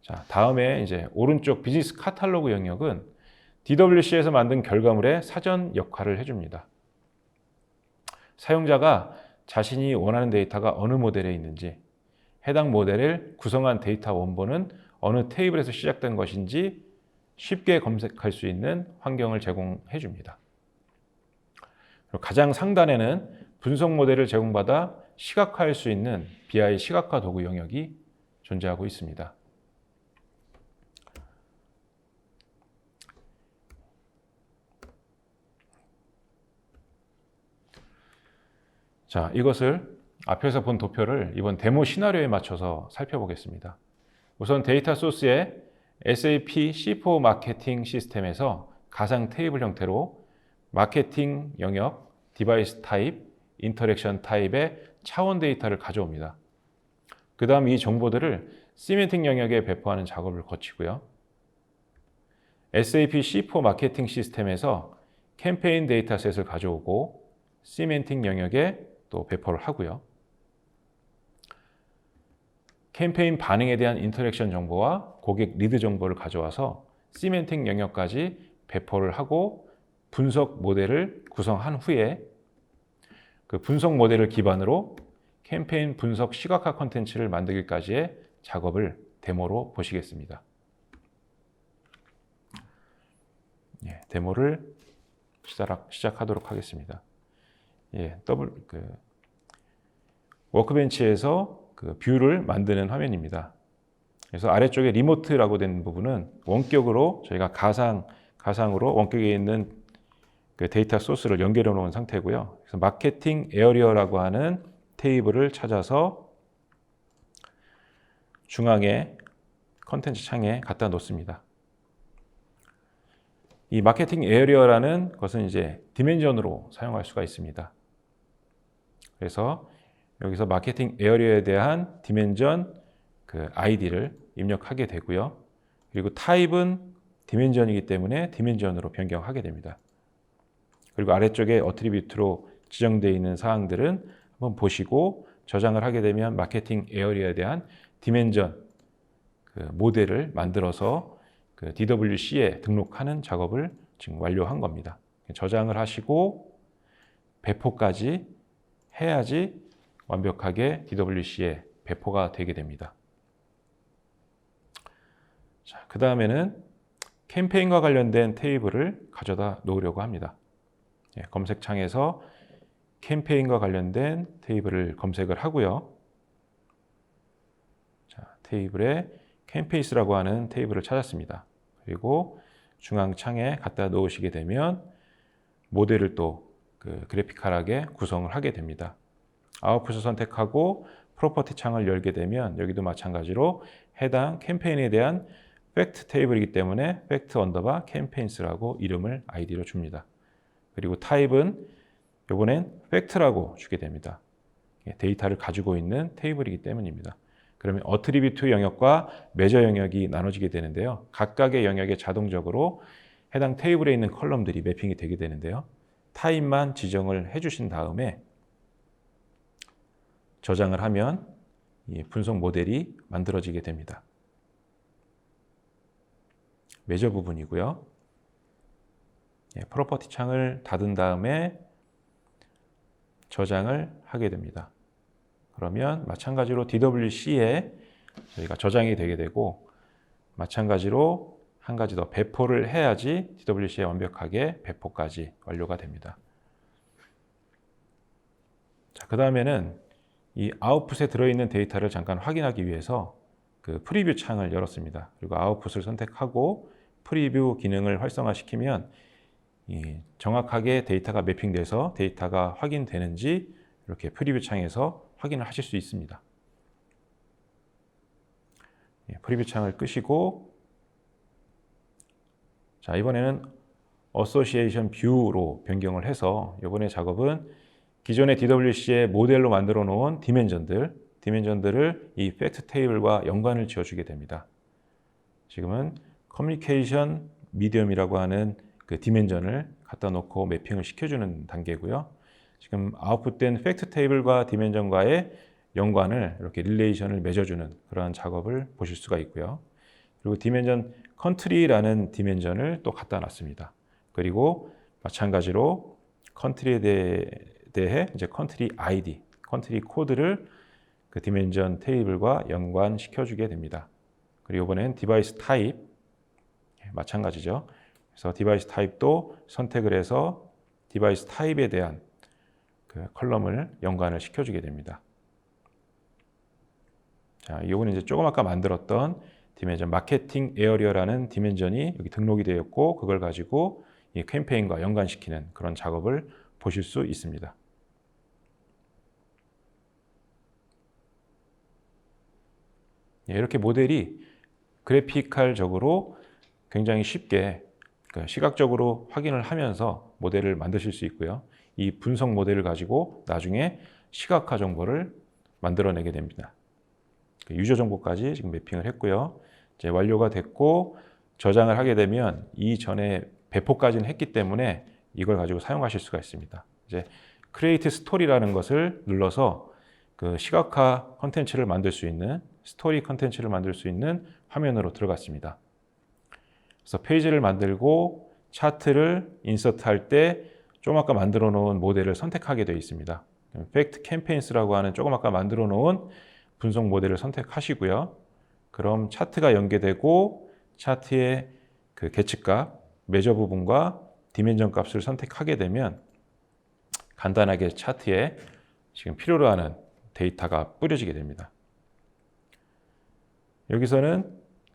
자, 다음에 이제 오른쪽 비즈니스 카탈로그 영역은 DWC에서 만든 결과물의 사전 역할을 해줍니다. 사용자가 자신이 원하는 데이터가 어느 모델에 있는지, 해당 모델을 구성한 데이터 원본은 어느 테이블에서 시작된 것인지 쉽게 검색할 수 있는 환경을 제공해 줍니다. 가장 상단에는 분석 모델을 제공받아 시각화할 수 있는 BI 시각화 도구 영역이 존재하고 있습니다. 자, 이것을 앞에서 본 도표를 이번 데모 시나리오에 맞춰서 살펴보겠습니다. 우선 데이터 소스의 SAP C4 마케팅 시스템에서 가상 테이블 형태로 마케팅 영역, 디바이스 타입, 인터랙션 타입의 차원 데이터를 가져옵니다. 그 다음 이 정보들을 시멘틱 영역에 배포하는 작업을 거치고요. SAP C4 마케팅 시스템에서 캠페인 데이터셋을 가져오고 시멘틱 영역에 또 배포를 하고요. 캠페인 반응에 대한 인터랙션 정보와 고객 리드 정보를 가져와서 시멘틱 영역까지 배포를 하고 분석 모델을 구성한 후에 그 분석 모델을 기반으로 캠페인 분석 시각화 콘텐츠를 만들기까지의 작업을 데모로 보시겠습니다. 데모를 시작하도록 하겠습니다. 워크벤치에서 그 뷰를 만드는 화면입니다. 그래서 아래쪽에 리모트라고 된 부분은 원격으로 저희가 가상으로 원격에 있는 그 데이터 소스를 연결해 놓은 상태고요. 그래서 마케팅 에어리어라고 하는 테이블을 찾아서 중앙에 컨텐츠 창에 갖다 놓습니다. 이 마케팅 에어리어라는 것은 이제 디멘전으로 사용할 수가 있습니다. 그래서 여기서 마케팅 에어리어에 대한 디멘전 그 아이디를 입력하게 되고요. 그리고 타입은 디멘전이기 때문에 디멘전으로 변경하게 됩니다. 그리고 아래쪽에 어트리뷰트로 지정되어 있는 사항들은 한번 보시고 저장을 하게 되면 마케팅 에어리어에 대한 디멘전 그 모델을 만들어서 그 DWC에 등록하는 작업을 지금 완료한 겁니다. 저장을 하시고 배포까지 해야지 완벽하게 DWC에 배포가 되게 됩니다. 자, 그 다음에는 캠페인과 관련된 테이블을 가져다 놓으려고 합니다. 검색창에서 캠페인과 관련된 테이블을 검색을 하고요. 자, 테이블에 캠페인스라고 하는 테이블을 찾았습니다. 그리고 중앙창에 갖다 놓으시게 되면 모델을 또 그 그래픽컬하게 구성을 하게 됩니다. 아웃풋을 선택하고 프로퍼티 창을 열게 되면 여기도 마찬가지로 해당 캠페인에 대한 팩트 테이블이기 때문에 팩트 언더바 캠페인스라고 이름을 아이디로 줍니다. 그리고 타입은 이번엔 팩트라고 주게 됩니다. 데이터를 가지고 있는 테이블이기 때문입니다. 그러면 어트리뷰트 영역과 메저 영역이 나눠지게 되는데요. 각각의 영역에 자동적으로 해당 테이블에 있는 컬럼들이 매핑이 되게 되는데요. 타입만 지정을 해주신 다음에 저장을 하면 이 분석 모델이 만들어지게 됩니다. 메저 부분이고요. 프로퍼티 창을 닫은 다음에 저장을 하게 됩니다. 그러면 마찬가지로 DWC에 저희가 저장이 되게 되고 마찬가지로 한 가지 더 배포를 해야지 DWC에 완벽하게 배포까지 완료가 됩니다. 자, 그 다음에는 이 아웃풋에 들어있는 데이터를 잠깐 확인하기 위해서 그 프리뷰 창을 열었습니다. 그리고 아웃풋을 선택하고 프리뷰 기능을 활성화시키면 정확하게 데이터가 매핑돼서 데이터가 확인되는지 이렇게 프리뷰 창에서 확인을 하실 수 있습니다. 프리뷰 창을 끄시고 자, 이번에는 어소시에이션 뷰로 변경을 해서 이번에 작업은 기존의 DWC의 모델로 만들어 놓은 디멘전들을 이 팩트 테이블과 연관을 지어주게 됩니다. 지금은 커뮤니케이션 미디엄이라고 하는 그 디멘전을 갖다 놓고 매핑을 시켜주는 단계고요. 지금 아웃풋된 팩트 테이블과 디멘전과의 연관을 이렇게 릴레이션을 맺어주는 그러한 작업을 보실 수가 있고요. 그리고 디멘전 컨트리라는 디멘전을 또 갖다 놨습니다. 그리고 마찬가지로 컨트리에 대해 이제 컨트리 아이디, 컨트리 코드를 그 디멘전 테이블과 연관시켜주게 됩니다. 그리고 이번엔 디바이스 타입 마찬가지죠. 그래서 디바이스 타입도 선택을 해서 디바이스 타입에 대한 그 컬럼을 연관을 시켜주게 됩니다. 자, 이거는 이제 조금 아까 만들었던 디멘전 마케팅 에어리어라는 디멘전이 여기 등록이 되었고 그걸 가지고 이 캠페인과 연관시키는 그런 작업을 보실 수 있습니다. 이렇게 모델이 그래피컬적으로 굉장히 쉽게 시각적으로 확인을 하면서 모델을 만드실 수 있고요. 이 분석 모델을 가지고 나중에 시각화 정보를 만들어내게 됩니다. 유저 정보까지 지금 매핑을 했고요. 이제 완료가 됐고 저장을 하게 되면 이전에 배포까지는 했기 때문에 이걸 가지고 사용하실 수가 있습니다. 이제 크리에이트 스토리라는 것을 눌러서 그 시각화 컨텐츠를 만들 수 있는 스토리 컨텐츠를 만들 수 있는 화면으로 들어갔습니다. 그래서 페이지를 만들고 차트를 인서트할 때 조금 아까 만들어 놓은 모델을 선택하게 되어 있습니다. 팩트 캠페인스라고 하는 조금 아까 만들어 놓은 분석 모델을 선택하시고요. 그럼 차트가 연계되고 차트의 그 계측값, 메저 부분과 디멘전 값을 선택하게 되면 간단하게 차트에 지금 필요로 하는 데이터가 뿌려지게 됩니다. 여기서는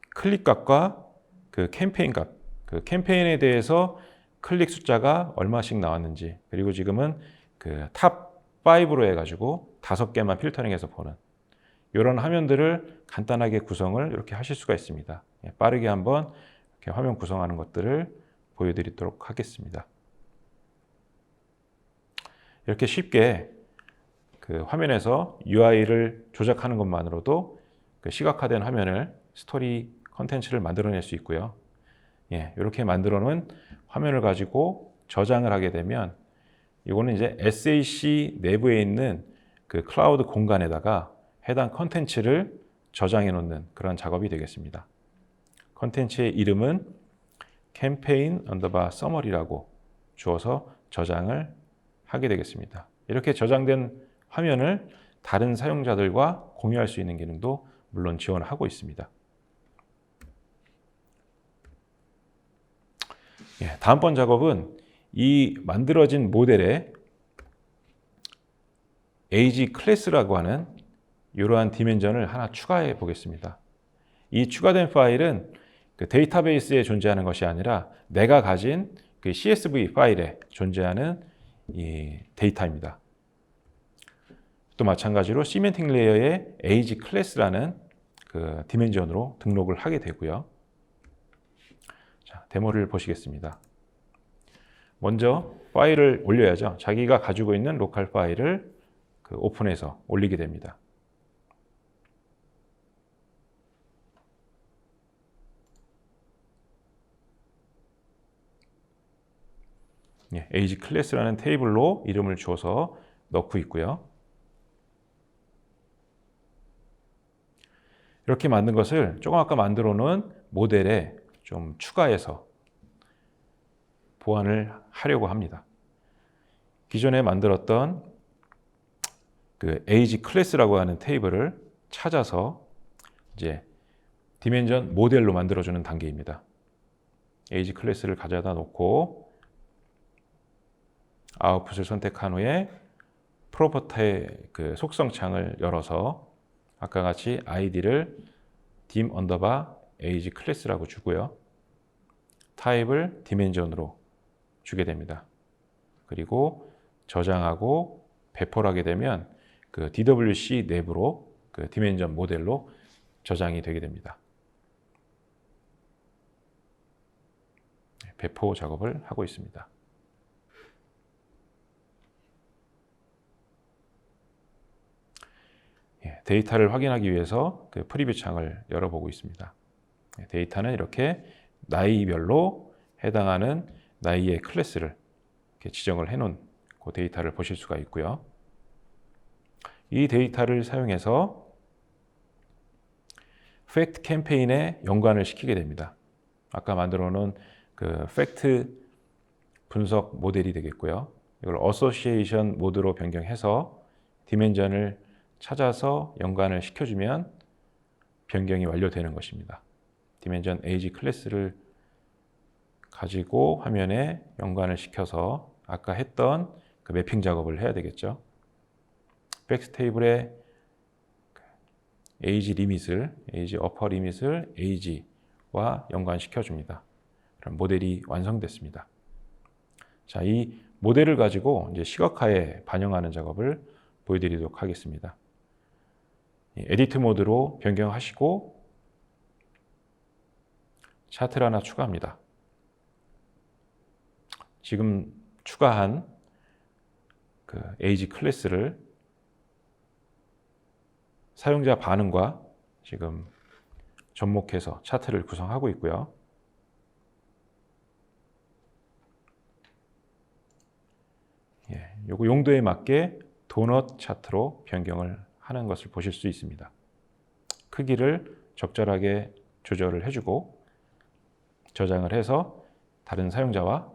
클릭 값과 그 캠페인 값, 그 캠페인에 대해서 클릭 숫자가 얼마씩 나왔는지, 그리고 지금은 그 탑 5로 해가지고 5개만 필터링해서 보는 이런 화면들을 간단하게 구성을 이렇게 하실 수가 있습니다. 빠르게 한번 이렇게 화면 구성하는 것들을 보여드리도록 하겠습니다. 이렇게 쉽게 그 화면에서 UI를 조작하는 것만으로도 그 시각화된 화면을 스토리 컨텐츠를 만들어낼 수 있고요. 이렇게 만들어 놓은 화면을 가지고 저장을 하게 되면 이거는 이제 SAC 내부에 있는 그 클라우드 공간에다가 해당 컨텐츠를 저장해 놓는 그런 작업이 되겠습니다. 컨텐츠의 이름은 campaign underbar summary라고 주어서 저장을 하게 되겠습니다. 이렇게 저장된 화면을 다른 사용자들과 공유할 수 있는 기능도 물론 지원하고 있습니다. 다음번 작업은 이 만들어진 모델에 age 클래스라고 하는 이러한 디멘전을 하나 추가해 보겠습니다. 이 추가된 파일은 그 데이터베이스에 존재하는 것이 아니라 내가 가진 그 CSV 파일에 존재하는 이 데이터입니다. 또 마찬가지로 시멘틱 레이어의 age 클래스라는 그 디멘전으로 등록을 하게 되고요. 자, 데모를 보시겠습니다. 먼저 파일을 올려야죠. 자기가 가지고 있는 로컬 파일을 그 오픈해서 올리게 됩니다. age 클래스라는 테이블로 이름을 주어서 넣고 있고요. 이렇게 만든 것을 조금 아까 만들어 놓은 모델에 좀 추가해서 보완을 하려고 합니다. 기존에 만들었던 그 age 클래스라고 하는 테이블을 찾아서 이제 디멘전 모델로 만들어주는 단계입니다. age 클래스를 가져다 놓고 아웃풋을 선택한 후에 프로퍼티의 그 속성 창을 열어서 아까 같이 id를 dim underbar age 클래스라고 주고요. 타입을 디멘전으로 주게 됩니다. 그리고 저장하고 배포를 하게 되면 그 DWC 내부로 그 디멘전 모델로 저장이 되게 됩니다. 배포 작업을 하고 있습니다. 데이터를 확인하기 위해서 그 프리뷰 창을 열어보고 있습니다. 데이터는 이렇게 나이별로 해당하는 나이의 클래스를 이렇게 지정을 해놓은 그 데이터를 보실 수가 있고요. 이 데이터를 사용해서 팩트 캠페인에 연관을 시키게 됩니다. 아까 만들어 놓은 그 팩트 분석 모델이 되겠고요. 이걸 어소시에이션 모드로 변경해서 디멘전을 찾아서 연관을 시켜주면 변경이 완료되는 것입니다. 디멘전 age 클래스를 가지고 화면에 연관을 시켜서 아까 했던 그 매핑 작업을 해야 되겠죠. 팩트 테이블에 age 리밋을, age upper 리밋을 age와 연관시켜 줍니다. 그럼 모델이 완성됐습니다. 자, 이 모델을 가지고 이제 시각화에 반영하는 작업을 보여드리도록 하겠습니다. 에디트 모드로 변경하시고 차트를 하나 추가합니다. 지금 추가한 그 age 클래스를 사용자 반응과 지금 접목해서 차트를 구성하고 있고요. 요거 용도에 맞게 도넛 차트로 변경을 하는 것을 보실 수 있습니다. 크기를 적절하게 조절을 해주고 저장을 해서 다른 사용자와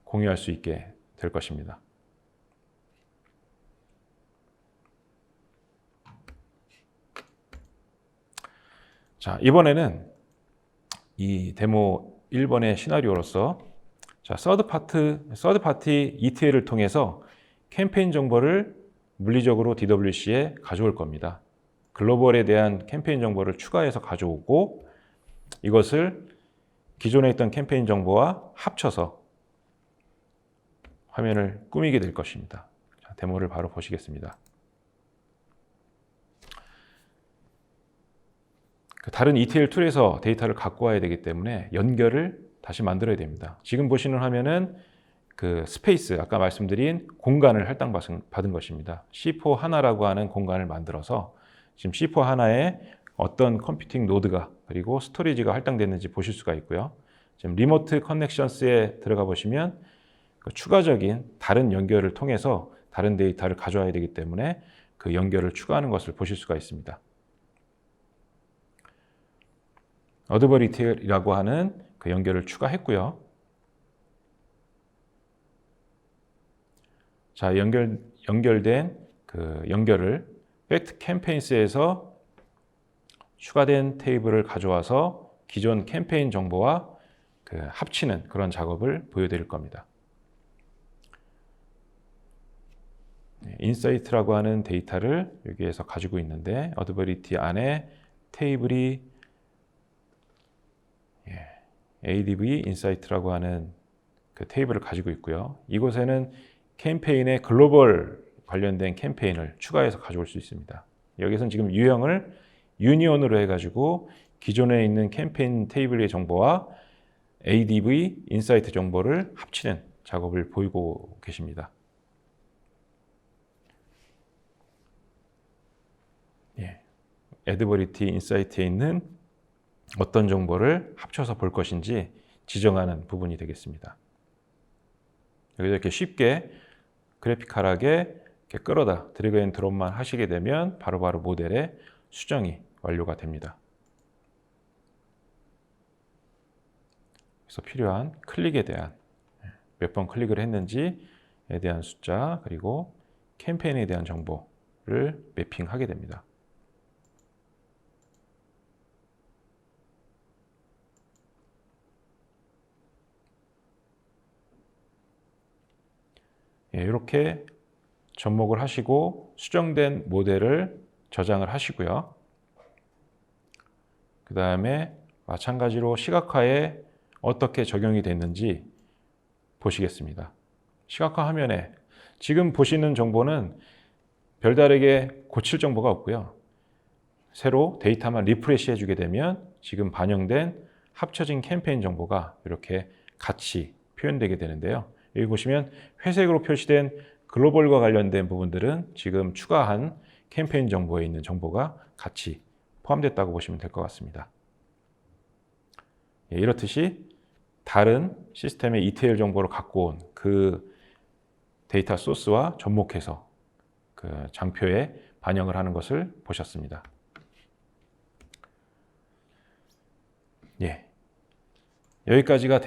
공유할 수 있게 될 것입니다. 자, 이번에는 이 데모 1번의 시나리오로서 자, 서드 파티 ETL을 통해서 캠페인 정보를 물리적으로 DWC에 가져올 겁니다. 글로벌에 대한 캠페인 정보를 추가해서 가져오고 이것을 기존에 있던 캠페인 정보와 합쳐서 화면을 꾸미게 될 것입니다. 자, 데모를 바로 보시겠습니다. 다른 ETL 툴에서 데이터를 갖고 와야 되기 때문에 연결을 다시 만들어야 됩니다. 지금 보시는 화면은 그 스페이스, 아까 말씀드린 공간을 할당받은 것입니다. C4 하나라고 하는 공간을 만들어서 지금 C4 하나에 어떤 컴퓨팅 노드가 그리고 스토리지가 할당됐는지 보실 수가 있고요. 지금 리모트 커넥션스에 들어가 보시면 그 추가적인 다른 연결을 통해서 다른 데이터를 가져와야 되기 때문에 그 연결을 추가하는 것을 보실 수가 있습니다. 어드버리티라고 하는 그 연결을 추가했고요. 자, 연결된 그 연결을 팩트 캠페인스에서 추가된 테이블을 가져와서 기존 캠페인 정보와 그 합치는 그런 작업을 보여드릴 겁니다. 인사이트라고 하는 데이터를 여기에서 가지고 있는데 어드버리티 안에 테이블이 ADV 인사이트라고 하는 그 테이블을 가지고 있고요. 이곳에는 캠페인의 글로벌 관련된 캠페인을 추가해서 가져올 수 있습니다. 여기서는 지금 유형을 유니온으로 해가지고 기존에 있는 캠페인 테이블의 정보와 ADV 인사이트 정보를 합치는 작업을 보이고 계십니다. 어드버리티 인사이트에 있는 어떤 정보를 합쳐서 볼 것인지 지정하는 부분이 되겠습니다. 여기서 이렇게 쉽게 그래픽하락에 이렇게 끌어다 드래그 앤 드롭만 하시게 되면 바로바로 모델의 수정이 완료가 됩니다. 그래서 필요한 클릭에 대한 몇 번 클릭을 했는지에 대한 숫자 그리고 캠페인에 대한 정보를 매핑하게 됩니다. 이렇게 접목을 하시고 수정된 모델을 저장을 하시고요. 그 다음에 마찬가지로 시각화에 어떻게 적용이 됐는지 보시겠습니다. 시각화 화면에 지금 보시는 정보는 별다르게 고칠 정보가 없고요. 새로 데이터만 리프레시 해주게 되면 지금 반영된 합쳐진 캠페인 정보가 이렇게 같이 표현되게 되는데요. 여기 보시면 회색으로 표시된 글로벌과 관련된 부분들은 지금 추가한 캠페인 정보에 있는 정보가 같이 포함됐다고 보시면 될 것 같습니다. 이렇듯이 다른 시스템의 ETL 정보를 갖고 온 그 데이터 소스와 접목해서 그 장표에 반영을 하는 것을 보셨습니다. 여기까지가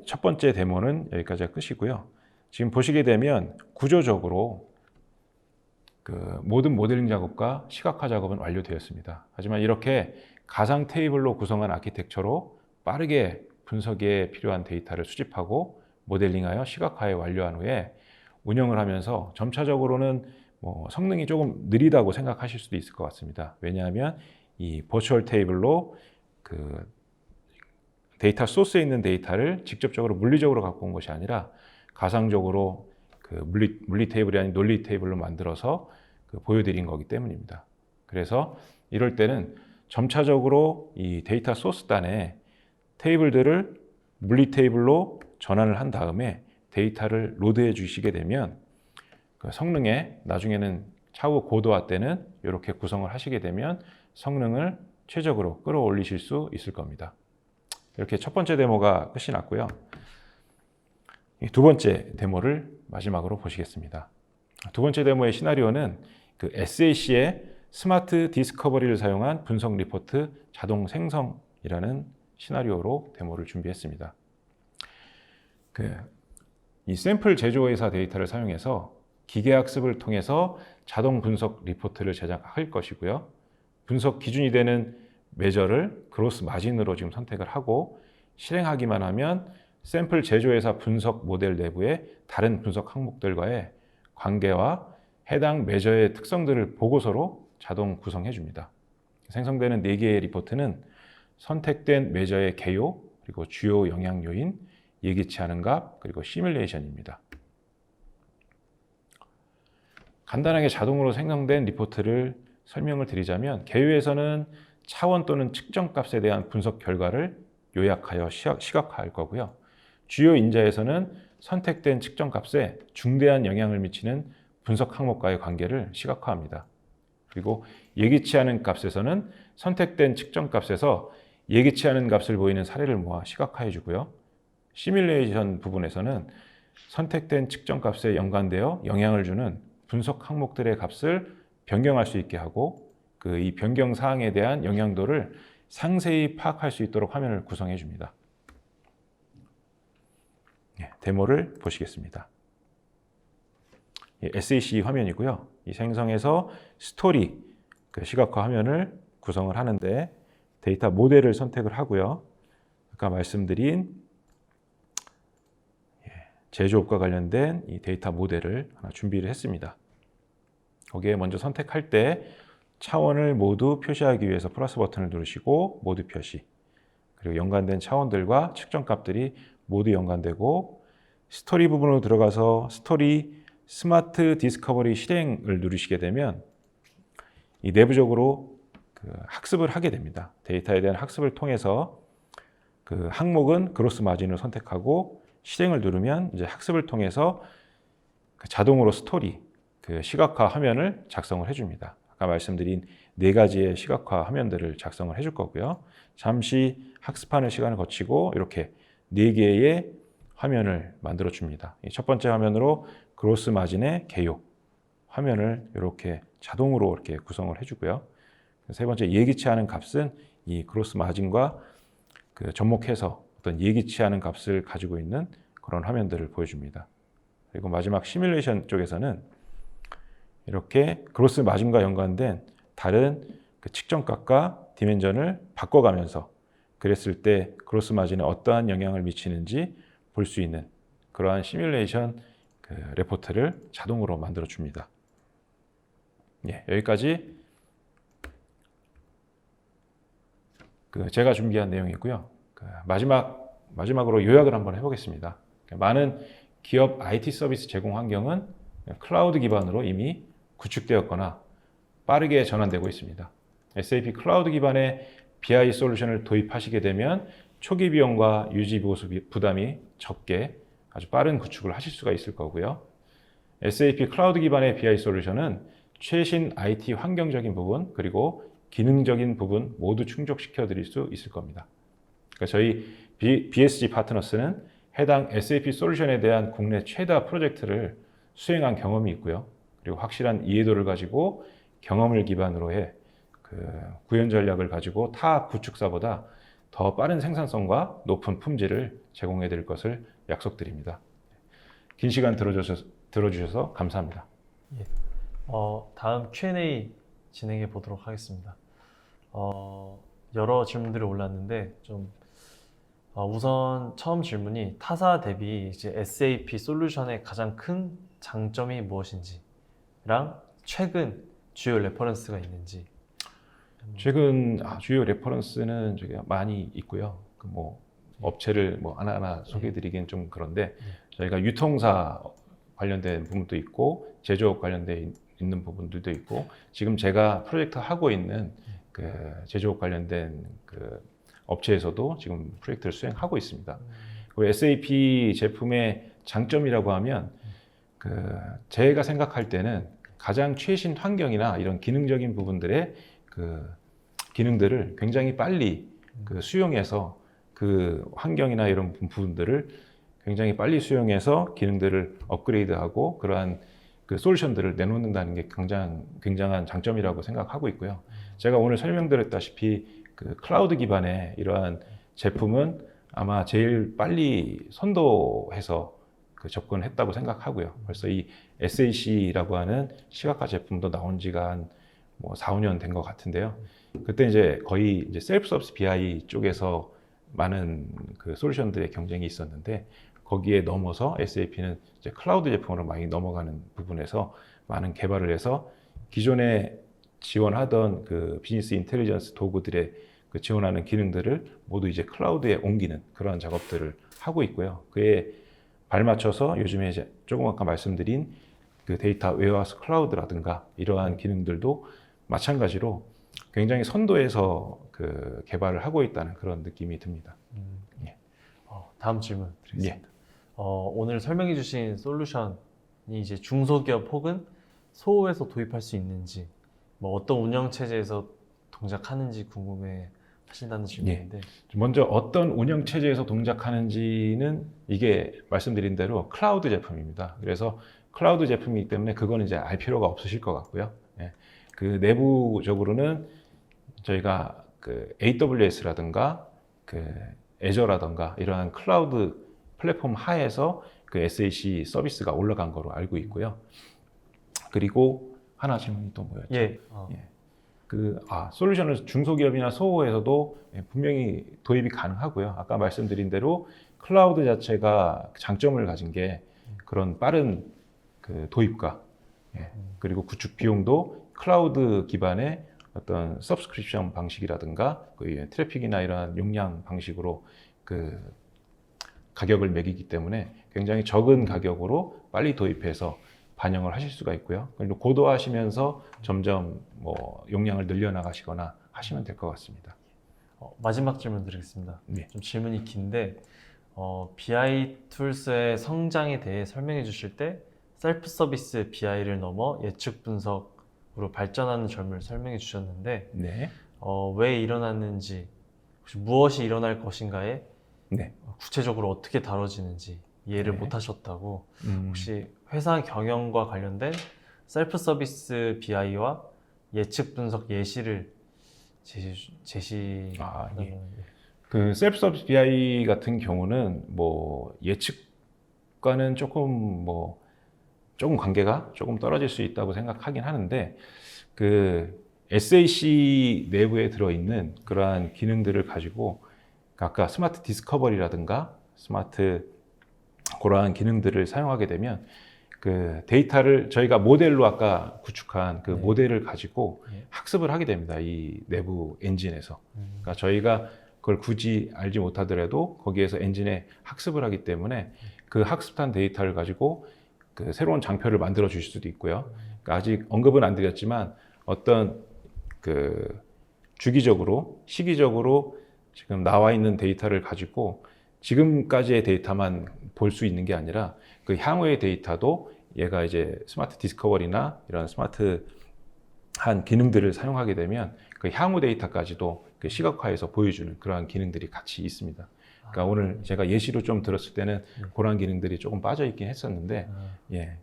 첫 번째 데모는 여기까지가 끝이고요. 지금 보시게 되면 구조적으로 그 모든 모델링 작업과 시각화 작업은 완료되었습니다. 하지만 이렇게 가상 테이블로 구성한 아키텍처로 빠르게 분석에 필요한 데이터를 수집하고 모델링하여 시각화에 완료한 후에 운영을 하면서 점차적으로는 성능이 조금 느리다고 생각하실 수도 있을 것 같습니다. 왜냐하면 이 버추얼 테이블로 그 데이터 소스에 있는 데이터를 직접적으로 물리적으로 갖고 온 것이 아니라 가상적으로 그 물리 테이블이 아닌 논리 테이블로 만들어서 보여드린 거기 때문입니다. 그래서 이럴 때는 점차적으로 이 데이터 소스 단에 테이블들을 물리 테이블로 전환을 한 다음에 데이터를 로드해 주시게 되면 그 성능에 나중에는 차후 고도화 때는 이렇게 구성을 하시게 되면 성능을 최적으로 끌어올리실 수 있을 겁니다. 이렇게 첫 번째 데모가 끝이 났고요. 두 번째 데모를 마지막으로 보시겠습니다. 두 번째 데모의 시나리오는 그 SAC의 스마트 디스커버리를 사용한 분석 리포트 자동 생성이라는 시나리오로 데모를 준비했습니다. 이 샘플 제조회사 데이터를 사용해서 기계학습을 통해서 자동 분석 리포트를 제작할 것이고요. 분석 기준이 되는 매저를 그로스 마진으로 지금 선택을 하고 실행하기만 하면 샘플 제조회사 분석 모델 내부의 다른 분석 항목들과의 관계와 해당 매저의 특성들을 보고서로 자동 구성해 줍니다. 생성되는 4개의 리포트는 선택된 매저의 개요, 그리고 주요 영향 요인, 예기치 않은 값, 그리고 시뮬레이션입니다. 간단하게 자동으로 생성된 리포트를 설명을 드리자면 개요에서는 차원 또는 측정 값에 대한 분석 결과를 요약하여 시각화할 거고요. 주요 인자에서는 선택된 측정 값에 중대한 영향을 미치는 분석 항목과의 관계를 시각화합니다. 그리고 예기치 않은 값에서는 선택된 측정 값에서 예기치 않은 값을 보이는 사례를 모아 시각화해 주고요. 시뮬레이션 부분에서는 선택된 측정 값에 연관되어 영향을 주는 분석 항목들의 값을 변경할 수 있게 하고 이 변경 사항에 대한 영향도를 상세히 파악할 수 있도록 화면을 구성해 줍니다. 데모를 보시겠습니다. SAC 화면이고요. 이 생성에서 스토리 그 시각화 화면을 구성을 하는데 데이터 모델을 선택을 하고요. 아까 말씀드린 제조업과 관련된 이 데이터 모델을 하나 준비를 했습니다. 거기에 먼저 선택할 때 차원을 모두 표시하기 위해서 플러스 버튼을 누르시고 모두 표시, 그리고 연관된 차원들과 측정값들이 모두 연관되고 스토리 부분으로 들어가서 스토리 스마트 디스커버리 실행을 누르시게 되면 이 내부적으로 그 학습을 하게 됩니다. 데이터에 대한 학습을 통해서 그 항목은 그로스 마진을 선택하고 실행을 누르면 이제 학습을 통해서 그 자동으로 스토리 그 시각화 화면을 작성을 해줍니다. 아까 말씀드린 4가지의 시각화 화면들을 작성을 해줄 거고요. 잠시 학습하는 시간을 거치고 이렇게 4개의 화면을 만들어 줍니다. 첫 번째 화면으로 그로스 마진의 개요 화면을 이렇게 자동으로 이렇게 구성을 해주고요. 세 번째 예기치 않은 값은 이 그로스 마진과 그 접목해서 어떤 예기치 않은 값을 가지고 있는 그런 화면들을 보여줍니다. 그리고 마지막 시뮬레이션 쪽에서는 이렇게 그로스 마진과 연관된 다른 그 측정값과 디멘전을 바꿔가면서 그랬을 때 그로스 마진에 어떠한 영향을 미치는지 볼 수 있는 그러한 시뮬레이션 그 레포트를 자동으로 만들어 줍니다. 여기까지 그 제가 준비한 내용이고요. 그 마지막으로 요약을 한번 해보겠습니다. 많은 기업 IT 서비스 제공 환경은 클라우드 기반으로 이미 구축되었거나 빠르게 전환되고 있습니다. SAP 클라우드 기반의 BI 솔루션을 도입하시게 되면 초기 비용과 유지 보수 부담이 적게 아주 빠른 구축을 하실 수가 있을 거고요. SAP 클라우드 기반의 BI 솔루션은 최신 IT 환경적인 부분 그리고 기능적인 부분 모두 충족시켜 드릴 수 있을 겁니다. 그러니까 저희 BSG 파트너스는 해당 SAP 솔루션에 대한 국내 최다 프로젝트를 수행한 경험이 있고요. 그리고 확실한 이해도를 가지고 경험을 기반으로 해 그 구현 전략을 가지고 타 구축사보다 더 빠른 생산성과 높은 품질을 제공해 드릴 것을 약속드립니다. 긴 시간 들어주셔서 감사합니다. 다음 Q&A 진행해 보도록 하겠습니다. 여러 질문들이 올랐는데 우선 처음 질문이 타사 대비 이제 SAP 솔루션의 가장 큰 장점이 무엇인지랑 최근 주요 레퍼런스가 있는지. 최근 주요 레퍼런스는 많이 있고요. 업체를 하나하나 소개해드리기는 좀 그런데 저희가 유통사 관련된 부분도 있고 제조업 관련된 있는 부분들도 있고 지금 제가 프로젝트 하고 있는 그 제조업 관련된 그 업체에서도 지금 프로젝트를 수행하고 있습니다. 그 SAP 제품의 장점이라고 하면 제가 생각할 때는 가장 최신 환경이나 이런 기능적인 부분들의 그 기능들을 굉장히 빨리 수용해서 그 환경이나 이런 부분들을 굉장히 빨리 수용해서 기능들을 업그레이드하고 그러한 그 솔루션들을 내놓는다는 게 굉장한 장점이라고 생각하고 있고요. 제가 오늘 설명드렸다시피 그 클라우드 기반의 이러한 제품은 아마 제일 빨리 선도해서 접근했다고 생각하고요. 벌써 이 SAC라고 하는 시각화 제품도 나온 지가 한 4, 5년 된 것 같은데요. 그때 이제 거의 이제 셀프 서비스 BI 쪽에서 많은 그 솔루션들의 경쟁이 있었는데 거기에 넘어서 SAP는 이제 클라우드 제품으로 많이 넘어가는 부분에서 많은 개발을 해서 기존에 지원하던 그 비즈니스 인텔리전스 도구들의 그 지원하는 기능들을 모두 이제 클라우드에 옮기는 그런 작업들을 하고 있고요. 그에 발맞춰서 요즘에 이제 조금 아까 말씀드린 그 데이터 웨어하우스 클라우드라든가 이러한 기능들도 마찬가지로 굉장히 선도해서 그 개발을 하고 있다는 그런 느낌이 듭니다. 다음 질문 드리겠습니다. 오늘 설명해 주신 솔루션이 이제 중소기업 혹은 소호에서 도입할 수 있는지 어떤 운영체제에서 동작하는지 궁금해 하신다는 질문인데 먼저 어떤 운영체제에서 동작하는지는 이게 말씀드린 대로 클라우드 제품입니다. 그래서 클라우드 제품이기 때문에 그거는 이제 알 필요가 없으실 것 같고요. 그 내부적으로는 저희가 그 AWS라든가 그 애저라든가 이러한 클라우드 플랫폼 하에서 그 SAC 서비스가 올라간 거로 알고 있고요. 그리고 하나 질문이 또 뭐였죠? 예. 솔루션을 중소기업이나 소호에서도 분명히 도입이 가능하고요. 아까 말씀드린 대로 클라우드 자체가 장점을 가진 게 그런 빠른 그 도입과 그리고 구축 비용도 클라우드 기반의 어떤 서브스크립션 방식이라든가 그 트래픽이나 이러한 용량 방식으로 그 가격을 매기기 때문에 굉장히 적은 가격으로 빨리 도입해서 반영을 하실 수가 있고요. 그리고 고도화하시면서 점점 뭐 용량을 늘려나가시거나 하시면 될 것 같습니다. 마지막 질문 드리겠습니다. 네. 좀 질문이 긴데 BI 툴스의 성장에 대해 설명해 주실 때 셀프 서비스 BI를 넘어 예측 분석으로 발전하는 점을 설명해 주셨는데 네. 왜 일어났는지, 혹시 무엇이 일어날 것인가에 네. 구체적으로 어떻게 다뤄지는지 이해를 네. 못 하셨다고, 혹시 회사 경영과 관련된 셀프 서비스 BI와 예측 분석 예시를 제시. 예. 그 셀프 서비스 BI 같은 경우는 뭐 예측과는 조금 관계가 조금 떨어질 수 있다고 생각하긴 하는데, 그 SAC 내부에 들어있는 그러한 기능들을 가지고 아까 스마트 디스커버리라든가 스마트 그러한 기능들을 사용하게 되면 그 데이터를 저희가 모델로 아까 구축한 그 네. 모델을 가지고 네. 학습을 하게 됩니다. 이 내부 엔진에서. 그러니까 저희가 그걸 굳이 알지 못하더라도 거기에서 엔진에 학습을 하기 때문에 그 학습한 데이터를 가지고 그 새로운 장표를 만들어 주실 수도 있고요. 그러니까 아직 언급은 안 드렸지만 어떤 그 주기적으로 시기적으로 지금 나와 있는 데이터를 가지고 지금까지의 데이터만 볼 수 있는 게 아니라 그 향후의 데이터도 얘가 이제 스마트 디스커버리나 이런 스마트한 기능들을 사용하게 되면 그 향후 데이터까지도 그 시각화해서 보여주는 그러한 기능들이 같이 있습니다. 그러니까 오늘 제가 예시로 좀 들었을 때는 그런 기능들이 조금 빠져 있긴 했었는데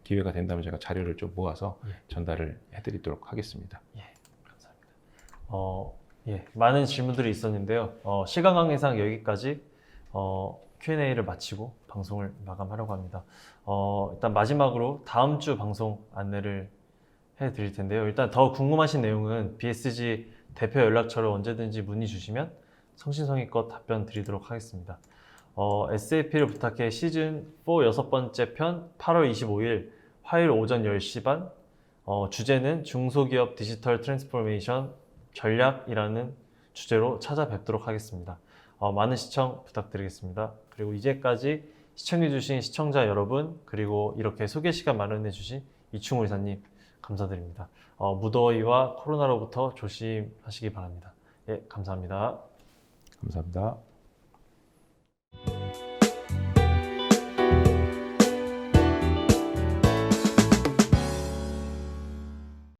기회가 된다면 제가 자료를 좀 모아서 전달을 해드리도록 하겠습니다. 감사합니다. 많은 질문들이 있었는데요. 시간 관계상 여기까지 Q&A를 마치고 방송을 마감하려고 합니다. 일단 마지막으로 다음 주 방송 안내를 해드릴 텐데요. 일단 더 궁금하신 내용은 BSG 대표 연락처로 언제든지 문의 주시면 성심성의껏 답변 드리도록 하겠습니다. SAP를 부탁해 시즌 4 6번째 편 8월 25일 화요일 오전 10시 반, 주제는 중소기업 디지털 트랜스포메이션 전략이라는 주제로 찾아뵙도록 하겠습니다. 많은 시청 부탁드리겠습니다. 그리고 이제까지 시청해주신 시청자 여러분, 그리고 이렇게 소개 시간 마련해주신 이충호 이사님 감사드립니다. 무더위와 코로나로부터 조심하시기 바랍니다. 감사합니다. 감사합니다.